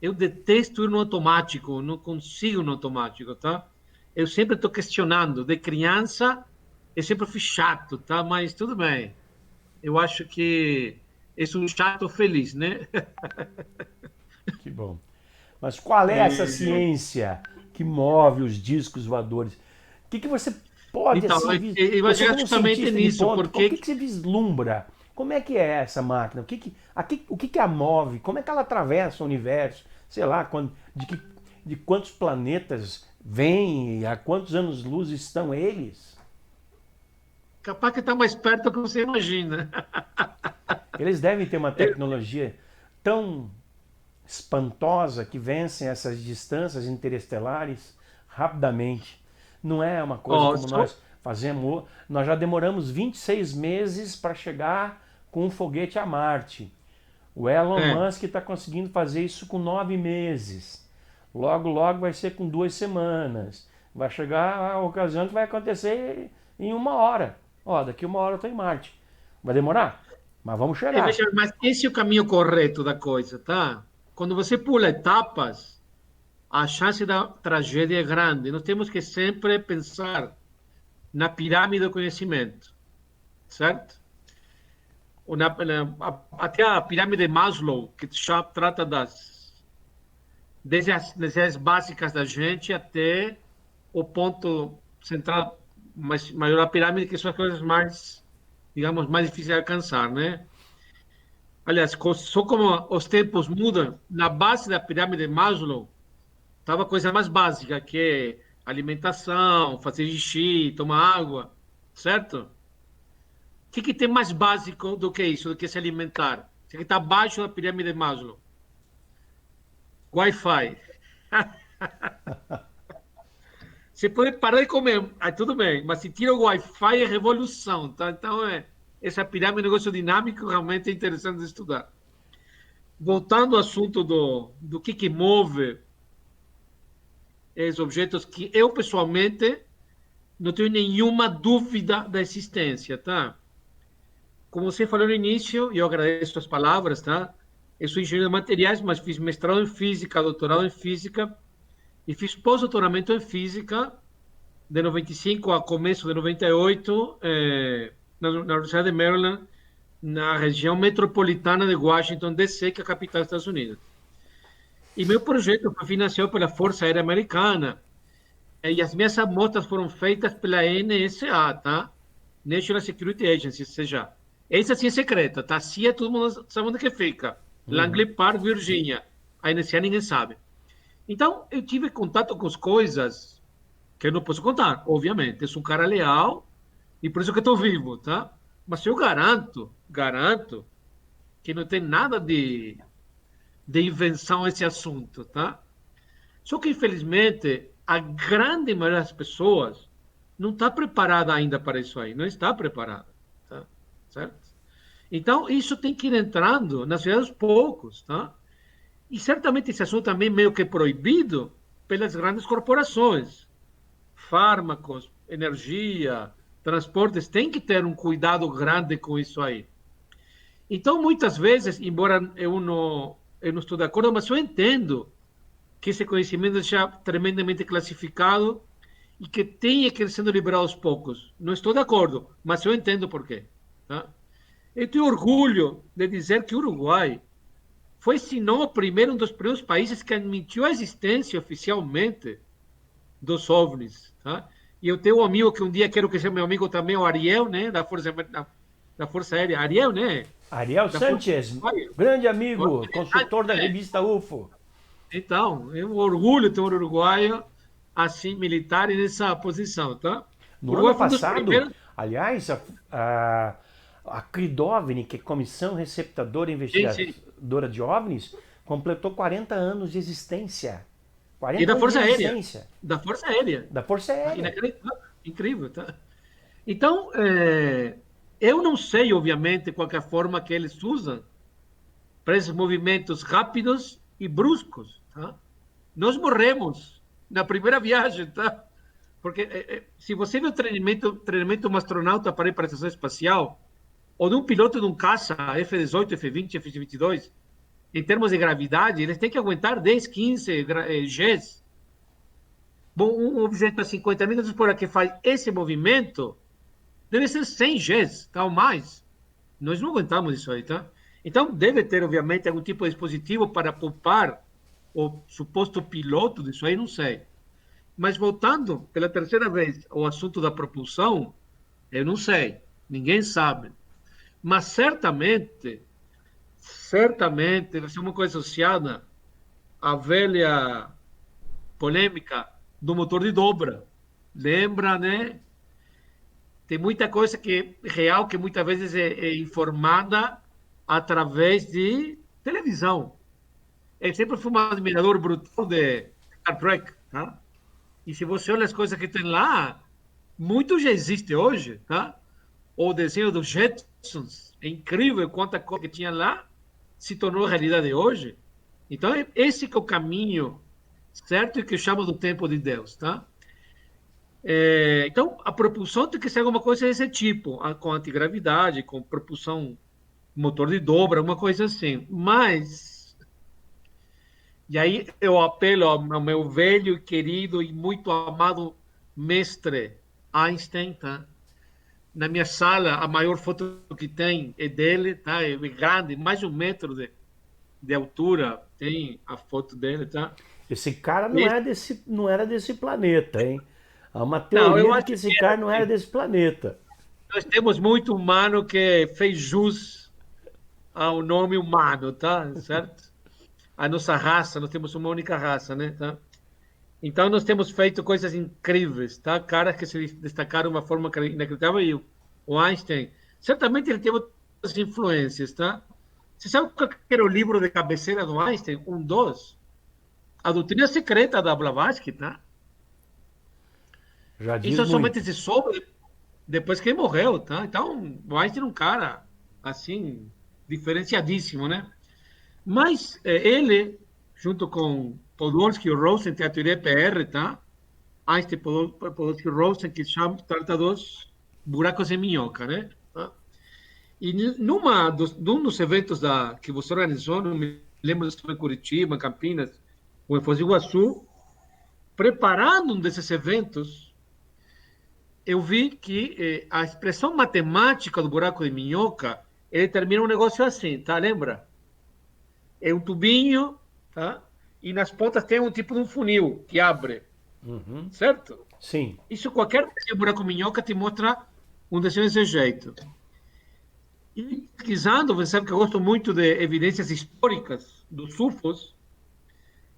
Eu detesto ir no automático, não consigo no automático, tá? Eu sempre estou questionando. De criança, eu sempre fui chato, tá? Mas tudo bem. Eu acho que é um chato feliz, né? Que bom. Mas qual é essa ciência que move os discos voadores? O que você pode, Então, assim, eu você acho como justamente cientista de nisso, ponta, o porque que você vislumbra? Como é que é essa máquina? O que a move? Como é que ela atravessa o universo? Sei lá, de quantos planetas vêm, há quantos anos-luz estão eles? capaz que está mais perto do que você imagina. Eles devem ter uma tecnologia tão espantosa que vencem essas distâncias interestelares rapidamente. Não é uma coisa Ó, como nós fazemos. Nós já demoramos 26 meses para chegar com um foguete a Marte. O Elon é, Musk está conseguindo fazer isso com 9 meses. Logo, logo vai ser com 2 semanas. Vai chegar a ocasião que vai acontecer em 1 hora. Ó, daqui 1 hora eu estou em Marte. Vai demorar, mas vamos chegar. veja, mas esse é o caminho correto da coisa, tá? Quando você pula etapas, a chance da tragédia é grande. Nós temos que sempre pensar na pirâmide do conhecimento, certo? Até a pirâmide de Maslow, que já trata desde as necessidades básicas da gente até o ponto central maior da pirâmide, que são as coisas mais, digamos, mais difíceis de alcançar, né? Aliás, só como os tempos mudam, na base da pirâmide de Maslow estava a coisa mais básica, que é alimentação, fazer xixi, tomar água, certo? O que tem mais básico do que isso, do que se alimentar? O que está abaixo da pirâmide de Maslow? Wi-Fi. Você pode parar de comer, aí tudo bem, mas se tira o Wi-Fi é revolução, tá? Então, essa pirâmide é um negócio dinâmico, realmente é interessante de estudar. Voltando ao assunto do que move esses objetos, que eu, pessoalmente, não tenho nenhuma dúvida da existência, tá? Como você falou no início, e eu agradeço as palavras, tá? Eu sou engenheiro de materiais, mas fiz mestrado em física, doutorado em física, e fiz pós-doutoramento em física de 95 a começo de 98 na Universidade de Maryland, na região metropolitana de Washington, D.C., que é a capital dos Estados Unidos. E meu projeto foi financiado pela Força Aérea Americana, e as minhas amostras foram feitas pela NSA, tá? National Security Agency, ou seja, essa sim é secreta, tá? A CIA, todo mundo sabe onde que fica. Langley Park, Virgínia. A NSA ninguém sabe. Então, eu tive contato com as coisas que eu não posso contar, obviamente. Eu sou um cara leal e por isso que estou vivo, tá? Mas eu garanto que não tem nada de invenção esse assunto, tá? Só que, infelizmente, a grande maioria das pessoas não está preparada ainda para isso aí, não está preparada, tá? Certo? Então, isso tem que ir entrando nas cidades aos poucos, tá? E certamente esse assunto também meio que proibido pelas grandes corporações. Fármacos, energia, transportes, tem que ter um cuidado grande com isso aí. Então, muitas vezes, embora eu não estou de acordo, mas eu entendo que esse conhecimento seja tremendamente classificado e que tenha que ir sendo liberado aos poucos. Não estou de acordo, mas eu entendo por quê. Tá? Eu tenho orgulho de dizer que o Uruguai foi, se não o primeiro, um dos primeiros países que admitiu a existência oficialmente dos OVNIs. Tá? E eu tenho um amigo que um dia quero que seja meu amigo também, o Ariel, né, da Força Aérea. Ariel, né? Ariel Sanchez, grande amigo, consultor da revista UFO. Então, é um orgulho ter um uruguaio assim, militar e nessa posição, tá? No ano passado, aliás, a CRIDOVNI, que é Comissão Receptadora e Investigadora de OVNIs, completou 40 anos de existência. 40 e da anos Força de Aérea. existência. Da Força Aérea. Da Força Aérea. Inacreditável. Incrível, tá? Então, eu não sei, obviamente, qual é a forma que eles usam para esses movimentos rápidos e bruscos. Tá? Nós morremos na primeira viagem, tá? Porque se você vê o treinamento de um astronauta para ir para a estação espacial, ou de um piloto de um caça F-18, F-20, F-22, em termos de gravidade, eles têm que aguentar 10, 15 Gs. Bom, um objeto a 50 metros por hora que faz esse movimento deve ser 100 Gs, tá, ou mais. Nós não aguentamos isso aí, tá? Então, deve ter, obviamente, algum tipo de dispositivo para poupar o suposto piloto disso aí, não sei. Mas voltando pela terceira vez ao assunto da propulsão, eu não sei, ninguém sabe. Mas certamente vai ser uma coisa associada à velha polêmica do motor de dobra. Lembra, né? Tem muita coisa que é real, que muitas vezes é informada através de televisão. Eu sempre fui um admirador brutal de Star Trek, tá? E se você olha as coisas que tem lá, muito já existe hoje, tá? O desenho dos Jetsons, é incrível quanta coisa que tinha lá se tornou realidade hoje. Então, esse que é o caminho certo e que eu chamo do tempo de Deus, tá? Então, a propulsão tem que ser alguma coisa desse tipo, com antigravidade, com propulsão motor de dobra, uma coisa assim. Mas, e aí eu apelo ao meu velho, querido e muito amado mestre Einstein, tá? Na minha sala, a maior foto que tem é dele, tá? É grande, mais de 1 metro de altura, tem a foto dele, tá? Esse cara não era desse planeta, hein? Há uma Não, eu teoria de acho que esse que cara não era desse planeta. nós temos muito humano que fez jus ao nome humano, tá? Certo? A nossa raça, nós temos uma única raça, né? Tá? Então, nós temos feito coisas incríveis, tá? Caras que se destacaram de uma forma inacreditável. E o Einstein, certamente ele teve outras influências, tá? Você sabe qual que era o livro de cabeceira do Einstein? Dos. A Doutrina Secreta da Blavatsky, tá? Já diz Isso somente muito. se soube depois que ele morreu, tá? Então, o Einstein é um cara, assim, diferenciadíssimo, né? Mas ele, junto com Podolsky e Rosen, tem a teoria EPR, tá? Einstein, Podolsky e Rosen, que trata dos buracos de minhoca, né? Tá? E num dos eventos que você organizou, não me lembro se foi em Curitiba, em Campinas, ou em Foz do Iguaçu, preparando um desses eventos, eu vi que a expressão matemática do buraco de minhoca, ele termina um negócio assim, tá? Lembra? É um tubinho, tá? E nas pontas tem um tipo de um funil que abre, certo? Sim. Isso qualquer desenho de buraco minhoca te mostra um desenho desse jeito. E pesquisando, você sabe que eu gosto muito de evidências históricas dos UFOs,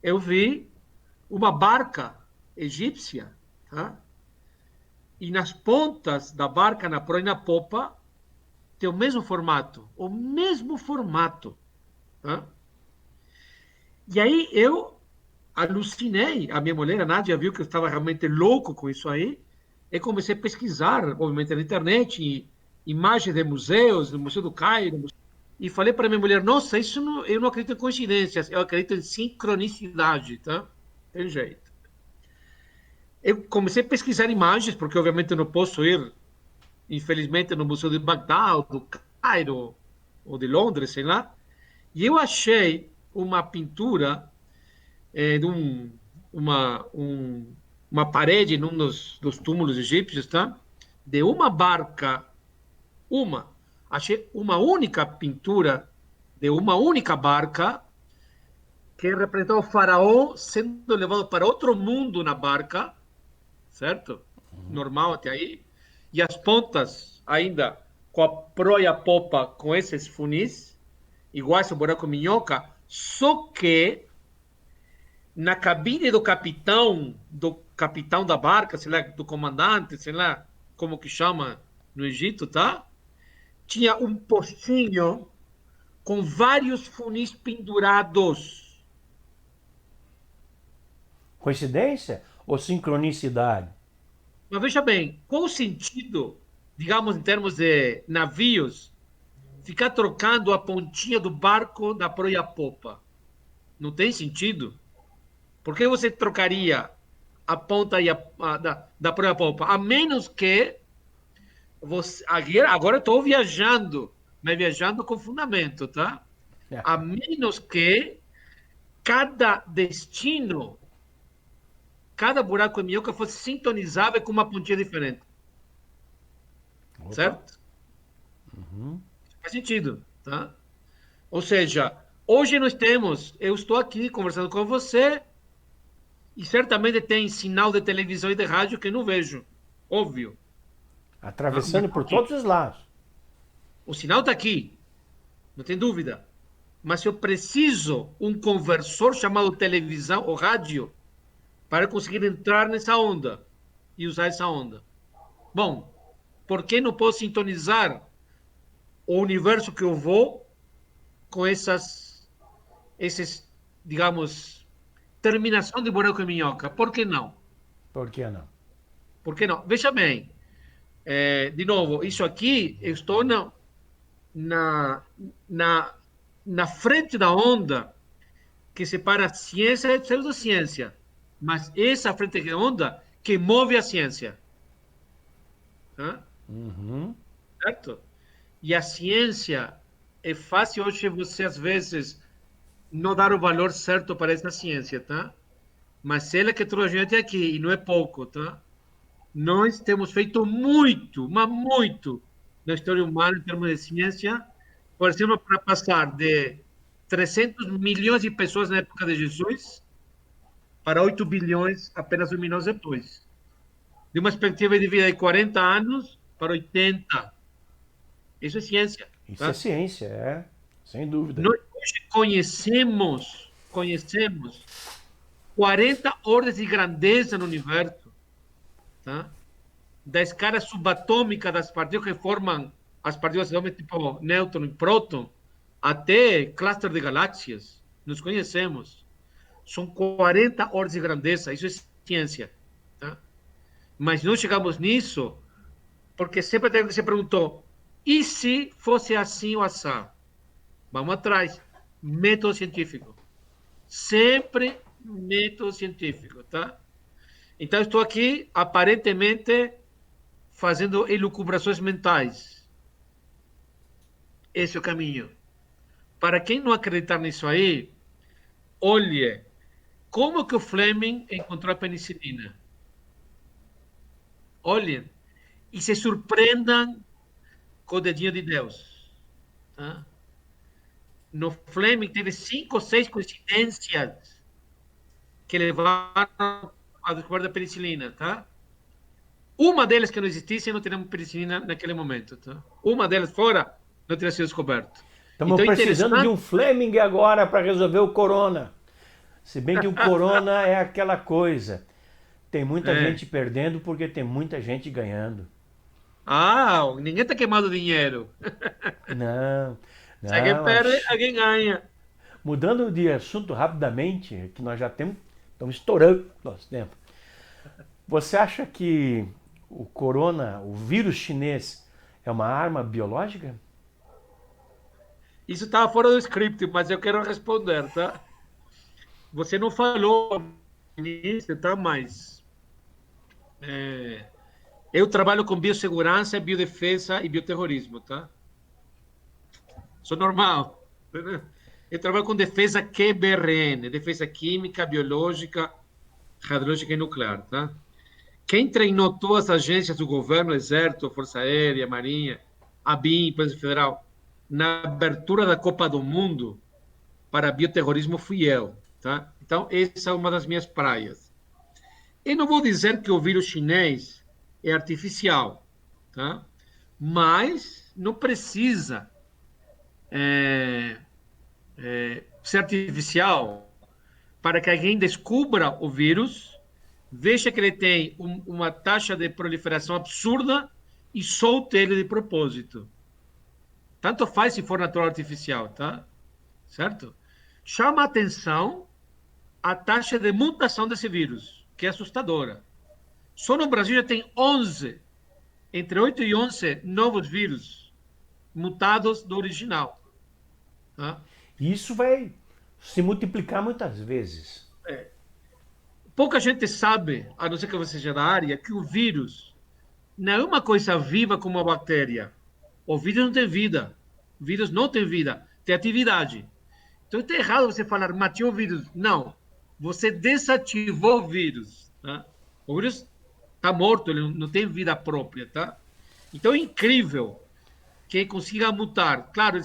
eu vi uma barca egípcia, tá? E nas pontas da barca, na proa e na popa, tem o mesmo formato. O mesmo formato. Tá? E aí eu alucinei. A minha mulher, a Nádia, viu que eu estava realmente louco com isso aí. E comecei a pesquisar, obviamente, na internet, imagens de museus, do Museu do Cairo. E falei para minha mulher, nossa, isso não, eu não acredito em coincidências, eu acredito em sincronicidade, tá? Tem jeito. Eu comecei a pesquisar imagens, porque obviamente eu não posso ir, infelizmente, no Museu de Bagdá, ou do Cairo, ou de Londres, sei lá. E eu achei uma pintura de uma parede num dos túmulos egípcios, tá? De uma barca, achei uma única pintura de uma única barca que representava o faraó sendo levado para outro mundo na barca, certo? Normal até aí. E as pontas ainda com a proa e a popa com esses funis, iguais ao buraco minhoca, só que na cabine do capitão da barca, sei lá, do comandante, sei lá como que chama no Egito, tá? Tinha um postinho com vários funis pendurados. Coincidência ou sincronicidade? Mas veja bem, qual o sentido, digamos, em termos de navios, ficar trocando a pontinha do barco da proa e a popa. Não tem sentido. Por que você trocaria a ponta da proa e a popa? A menos que você... Agora eu estou viajando, mas viajando com fundamento, tá? A menos que cada destino, cada buraco e minhoca fosse sintonizável com uma pontinha diferente. Opa. Certo? Faz sentido, tá? Ou seja, hoje nós temos, eu estou aqui conversando com você e certamente tem sinal de televisão e de rádio que eu não vejo, óbvio. Atravessando por todos os lados. O sinal está aqui, não tem dúvida. Mas eu preciso um conversor chamado televisão ou rádio para conseguir entrar nessa onda e usar essa onda. Bom, por que não posso sintonizar o universo que eu vou com esses, digamos, terminação de buraco e minhoca? Por que não? Por que não? Por que não? Veja bem, de novo, isso aqui, eu estou na frente da onda que separa a ciência e a pseudociência. Mas essa frente da onda que move a ciência. Tá? Certo? E a ciência, é fácil hoje você, às vezes, não dar o valor certo para essa ciência, tá? Mas ela que trouxe a gente aqui, e não é pouco, tá? Nós temos feito muito, mas muito, na história humana, em termos de ciência, por exemplo, para passar de 300 milhões de pessoas na época de Jesus para 8 bilhões apenas 1 minuto depois. De uma perspectiva de vida de 40 anos para 80. Isso é ciência. Isso tá? é ciência, sem dúvida. Nós hoje conhecemos 40 ordens de grandeza no universo. Tá? Da escala subatômica das partículas que formam as partículas atômicas tipo nêutron e próton, até cluster de galáxias. Nos conhecemos. São 40 ordens de grandeza. Isso é ciência. Tá? Mas não chegamos nisso porque sempre se perguntou, e se fosse assim ou assado? Vamos atrás. Método científico. Sempre método científico, tá? Então, estou aqui, aparentemente, fazendo elucubrações mentais. Esse é o caminho. Para quem não acreditar nisso aí, olhe como que o Fleming encontrou a penicilina. Olhem e se surpreendam com o dedinho de Deus. Tá? No Fleming teve 5 ou 6 coincidências que levaram à descoberta da penicilina, tá? Uma delas que não existisse, não teríamos penicilina naquele momento, tá? Uma delas fora, não teria sido descoberto. Estamos precisando de um Fleming agora para resolver o corona. Se bem que o corona é aquela coisa. Tem muita gente perdendo porque tem muita gente ganhando. Ah, ninguém está queimando dinheiro. Não. Se alguém perde, alguém ganha. Mudando de assunto rapidamente, que nós já estamos estourando nosso tempo. Você acha que o corona, o vírus chinês, é uma arma biológica? Isso estava fora do script, mas eu quero responder, tá? Você não falou nisso, tá? Mas eu trabalho com biossegurança, biodefesa e bioterrorismo, tá? Sou normal. Eu trabalho com defesa QBRN, defesa química, biológica, radiológica e nuclear, tá? Quem treinou todas as agências do governo, Exército, Força Aérea, Marinha, ABIN, Polícia Federal, na abertura da Copa do Mundo para bioterrorismo fui eu, tá? Então, essa é uma das minhas praias. Eu não vou dizer que o vírus chinês é artificial, tá? Mas não precisa ser artificial para que alguém descubra o vírus, veja que ele tem uma taxa de proliferação absurda e solte ele de propósito. Tanto faz se for natural ou artificial, tá? Certo? Chama a atenção a taxa de mutação desse vírus, que é assustadora. Só no Brasil já tem 11, entre 8 e 11 novos vírus mutados do original. Tá? E isso vai se multiplicar muitas vezes. Pouca gente sabe, a não ser que você seja da área, que o vírus não é uma coisa viva como a bactéria. O vírus não tem vida. O vírus não tem vida, tem atividade. Então está errado você falar matei o vírus. Não. Você desativou o vírus. Tá? O vírus está morto, ele não tem vida própria. Tá? Então é incrível que consiga mutar. Claro,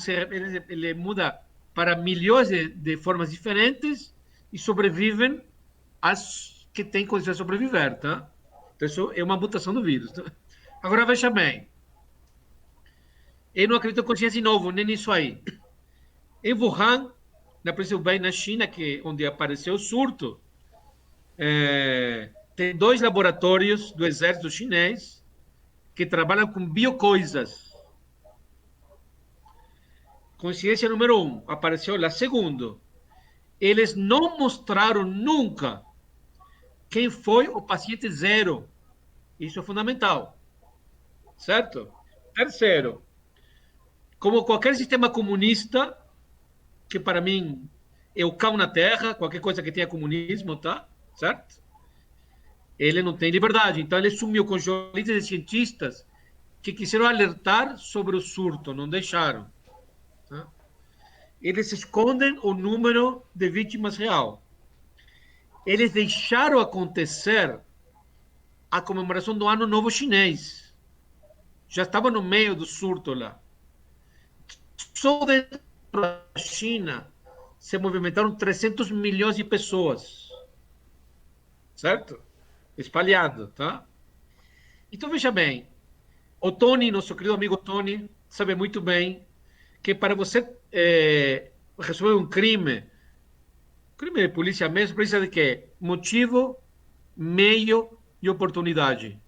ele muda para milhões de formas diferentes e sobrevivem as que têm condições de sobreviver. Tá? Então isso é uma mutação do vírus. Tá? Agora veja bem. Eu não acredito em consciência novo, nem nisso aí. Em Wuhan, na província Hubei, na China, que onde apareceu o surto, tem 2 laboratórios do exército chinês que trabalham com biocoisas. Coincidência número 1, apareceu lá. Segundo, eles não mostraram nunca quem foi o paciente zero. Isso é fundamental. Certo? Terceiro, como qualquer sistema comunista, que para mim é o cão na terra, qualquer coisa que tenha comunismo, tá? Certo? Ele não tem liberdade. Então ele sumiu com jornalistas e cientistas que quiseram alertar sobre o surto, não deixaram. Tá? Eles escondem o número de vítimas real. Eles deixaram acontecer a comemoração do Ano Novo Chinês. Já estava no meio do surto lá. Só dentro da China se movimentaram 300 milhões de pessoas. Certo? Espalhado, tá? Então, veja bem. O Tony, nosso querido amigo Tony, sabe muito bem que para você resolver um crime de polícia mesmo, precisa de quê? Motivo, meio e oportunidade.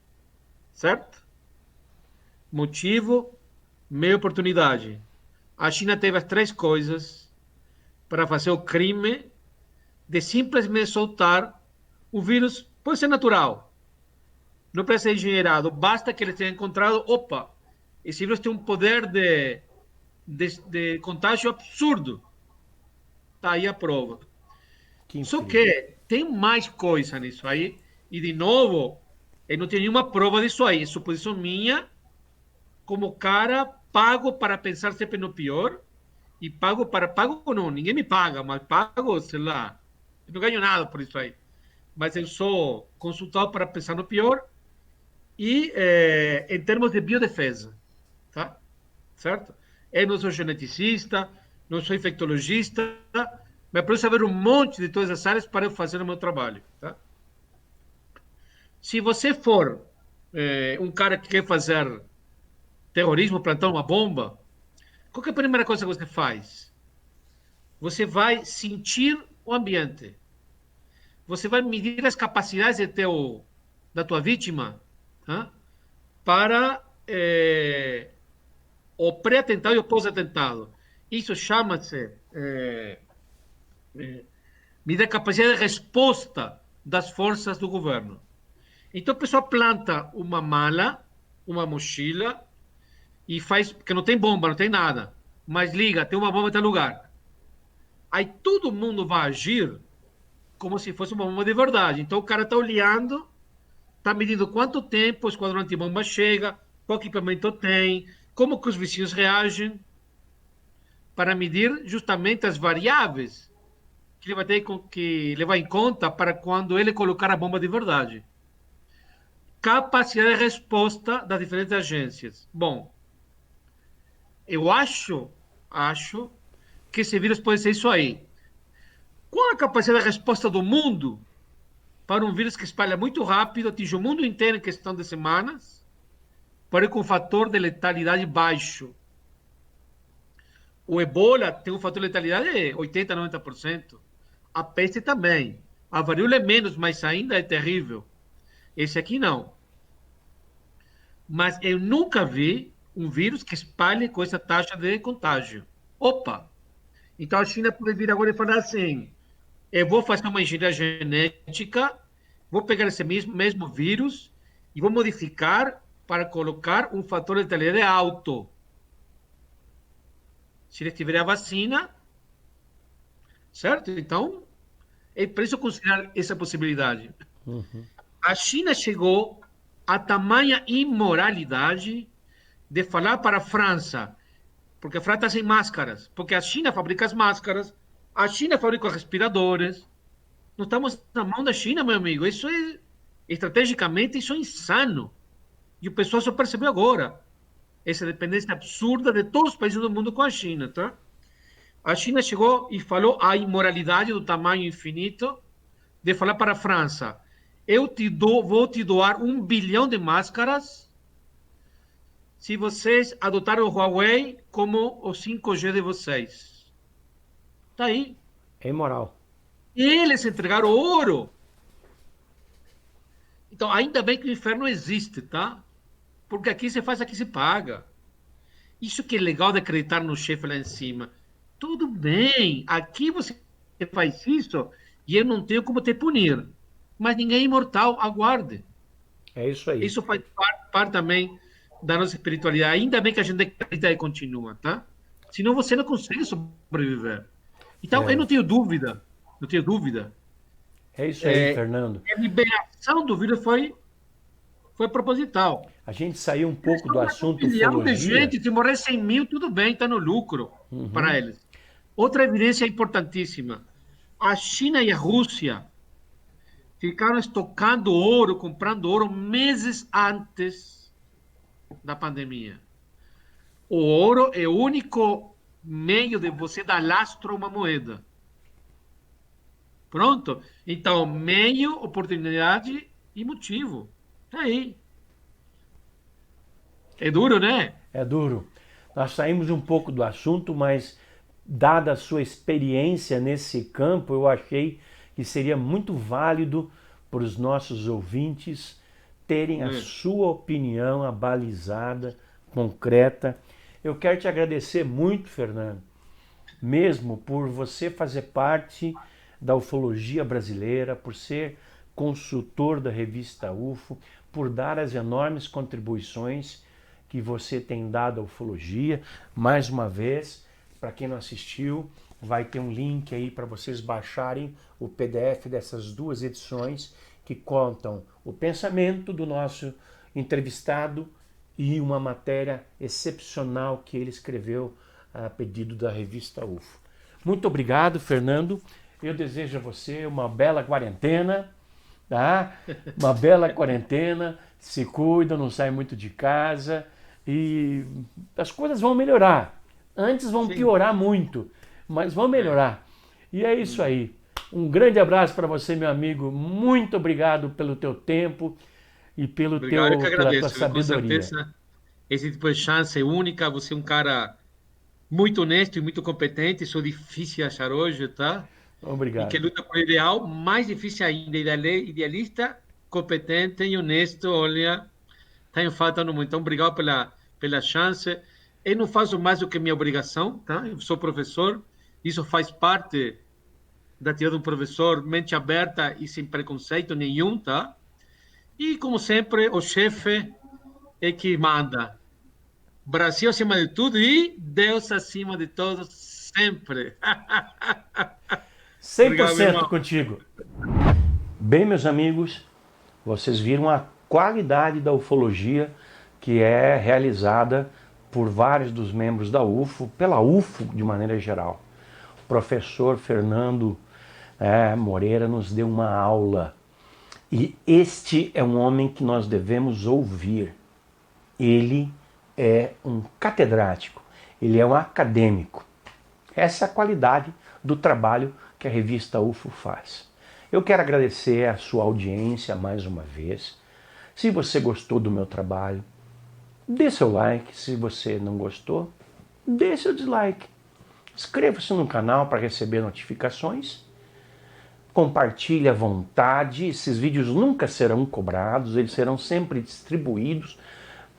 Certo? Motivo, meio e oportunidade. A China teve as 3 coisas para fazer o crime de simplesmente soltar o vírus. Pode ser natural. Não precisa ser engenheirado. Basta que eles tenham encontrado, opa, esse vírus tem um poder de contágio absurdo. Está aí a prova. Só que tem mais coisa nisso aí. E, de novo, eu não tenho nenhuma prova disso aí. É suposição minha, como cara pago para pensar sempre no pior. E pago não, ninguém me paga, mas pago, sei lá. Eu não ganho nada por isso aí. Mas eu sou consultado para pensar no pior. E em termos de biodefesa. Tá? Certo? Eu não sou geneticista, não sou infectologista, mas preciso saber um monte de todas as áreas para eu fazer o meu trabalho. Tá? Se você for um cara que quer fazer terrorismo, plantar uma bomba, qual é a primeira coisa que você faz? Você vai sentir o ambiente. Você vai medir as capacidades da tua vítima, tá? Para o pré-atentado e o pós-atentado. Isso chama-se medir a capacidade de resposta das forças do governo. Então a pessoa planta uma mala, uma mochila, e faz, que não tem bomba, não tem nada, mas liga, tem uma bomba em tal lugar. Aí todo mundo vai agir como se fosse uma bomba de verdade. Então o cara está olhando, está medindo quanto tempo o esquadrão antibomba chega, qual equipamento tem, como que os vizinhos reagem, para medir justamente as variáveis que ele vai ter que levar em conta para quando ele colocar a bomba de verdade. Capacidade de resposta das diferentes agências. Bom, eu acho que esse vírus pode ser isso aí. Qual a capacidade de resposta do mundo para um vírus que espalha muito rápido, atinge o mundo inteiro em questão de semanas, porém com fator de letalidade baixo? O Ebola tem um fator de letalidade de 80%, 90%. A peste também. A varíola é menos, mas ainda é terrível. Esse aqui não. Mas eu nunca vi um vírus que espalhe com essa taxa de contágio. Opa! Então a China pode vir agora e falar assim: eu vou fazer uma engenharia genética, vou pegar esse mesmo vírus e vou modificar para colocar um fator de letalidade alto. se eles tiverem a vacina, certo? Então, é preciso considerar essa possibilidade. A China chegou a tamanha imoralidade de falar para a França, porque a França está sem máscaras, porque a China fabrica as máscaras, a China fabrica os respiradores. Nós estamos na mão da China, meu amigo. Isso é, estrategicamente, isso é insano. E o pessoal só percebeu agora essa dependência absurda de todos os países do mundo com a China, tá? A China chegou e falou a imoralidade do tamanho infinito de falar para a França: vou te doar 1 bilhão de máscaras se vocês adotarem o Huawei como o 5G de vocês. Tá aí. É imoral. E eles entregaram ouro. Então, ainda bem que o inferno existe, tá? Porque aqui se faz, aqui se paga. Isso que é legal de acreditar no chefe lá em cima. Tudo bem, aqui você faz isso e eu não tenho como te punir. Mas ninguém é imortal, aguarde. É isso aí. Isso faz parte também da nossa espiritualidade. Ainda bem que a gente acredita e continua, tá? Senão você não consegue sobreviver. Então, eu não tenho dúvida, não tenho dúvida. É isso aí, Fernando. A liberação do vírus foi proposital. A gente saiu um pouco do assunto 1 milhão de ufologia. gente, se morrer 100 mil, tudo bem, está no lucro para eles. Outra evidência importantíssima. A China e a Rússia ficaram estocando ouro, comprando ouro meses antes da pandemia. O ouro é o único meio de você dar lastro a uma moeda. Pronto? Então, meio, oportunidade e motivo. Tá aí. É duro, né? É duro. Nós saímos um pouco do assunto, mas dada a sua experiência nesse campo, eu achei que seria muito válido para os nossos ouvintes terem a sua opinião abalizada, concreta. Eu quero te agradecer muito, Fernando, mesmo por você fazer parte da ufologia brasileira, por ser consultor da revista UFO, por dar as enormes contribuições que você tem dado à ufologia. Mais uma vez, para quem não assistiu, vai ter um link aí para vocês baixarem o PDF dessas 2 edições que contam o pensamento do nosso entrevistado e uma matéria excepcional que ele escreveu a pedido da revista UFO. Muito obrigado, Fernando. Eu desejo a você uma bela quarentena, tá? Uma bela quarentena. Se cuida, não sai muito de casa e as coisas vão melhorar. Antes vão piorar muito, mas vão melhorar. E é isso aí. Um grande abraço para você, meu amigo. Muito obrigado pelo teu tempo e pela tua sabedoria. Com certeza, esse tipo de chance é única. Você é um cara muito honesto e muito competente. Isso é difícil achar hoje, tá? Obrigado. E que luta por ideal, mais difícil ainda, idealista, competente e honesto. Olha, está faltando muito. Então, obrigado pela chance. Eu não faço mais do que minha obrigação, tá? Eu sou professor, isso faz parte da atividade de um professor, mente aberta e sem preconceito nenhum, tá? E, como sempre, o chefe é que manda. Brasil acima de tudo e Deus acima de todos, sempre. 100% contigo. Bem, meus amigos, vocês viram a qualidade da ufologia que é realizada por vários dos membros da UFO, pela UFO de maneira geral. O professor Fernando Moreira nos deu uma aula e este é um homem que nós devemos ouvir. Ele é um catedrático, ele é um acadêmico. Essa é a qualidade do trabalho que a revista UFO faz. Eu quero agradecer a sua audiência mais uma vez. Se você gostou do meu trabalho, dê seu like. Se você não gostou, dê seu dislike. Inscreva-se no canal para receber notificações. Compartilhe à vontade. Esses vídeos nunca serão cobrados, eles serão sempre distribuídos,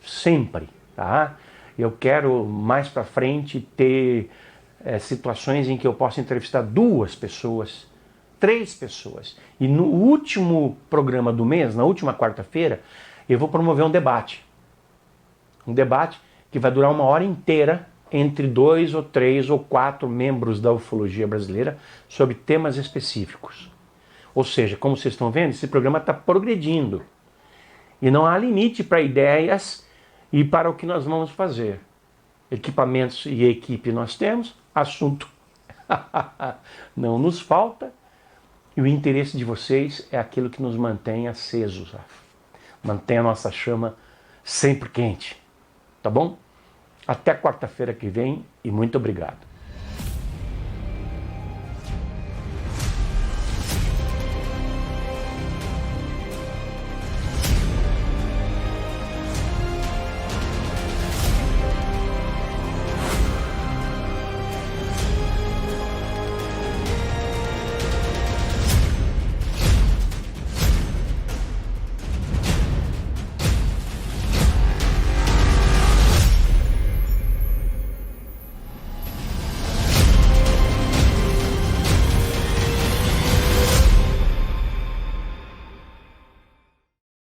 sempre, tá? Eu quero mais para frente ter situações em que eu possa entrevistar 2 pessoas, 3 pessoas. E no último programa do mês, na última quarta-feira, eu vou promover um debate. Um debate que vai durar 1 hora inteira entre 2 ou 3 ou 4 membros da ufologia brasileira sobre temas específicos. Ou seja, como vocês estão vendo, esse programa está progredindo. E não há limite para ideias e para o que nós vamos fazer. Equipamentos e equipe nós temos, assunto não nos falta. E o interesse de vocês é aquilo que nos mantém acesos, mantém a nossa chama sempre quente. Tá bom? Até quarta-feira que vem e muito obrigado.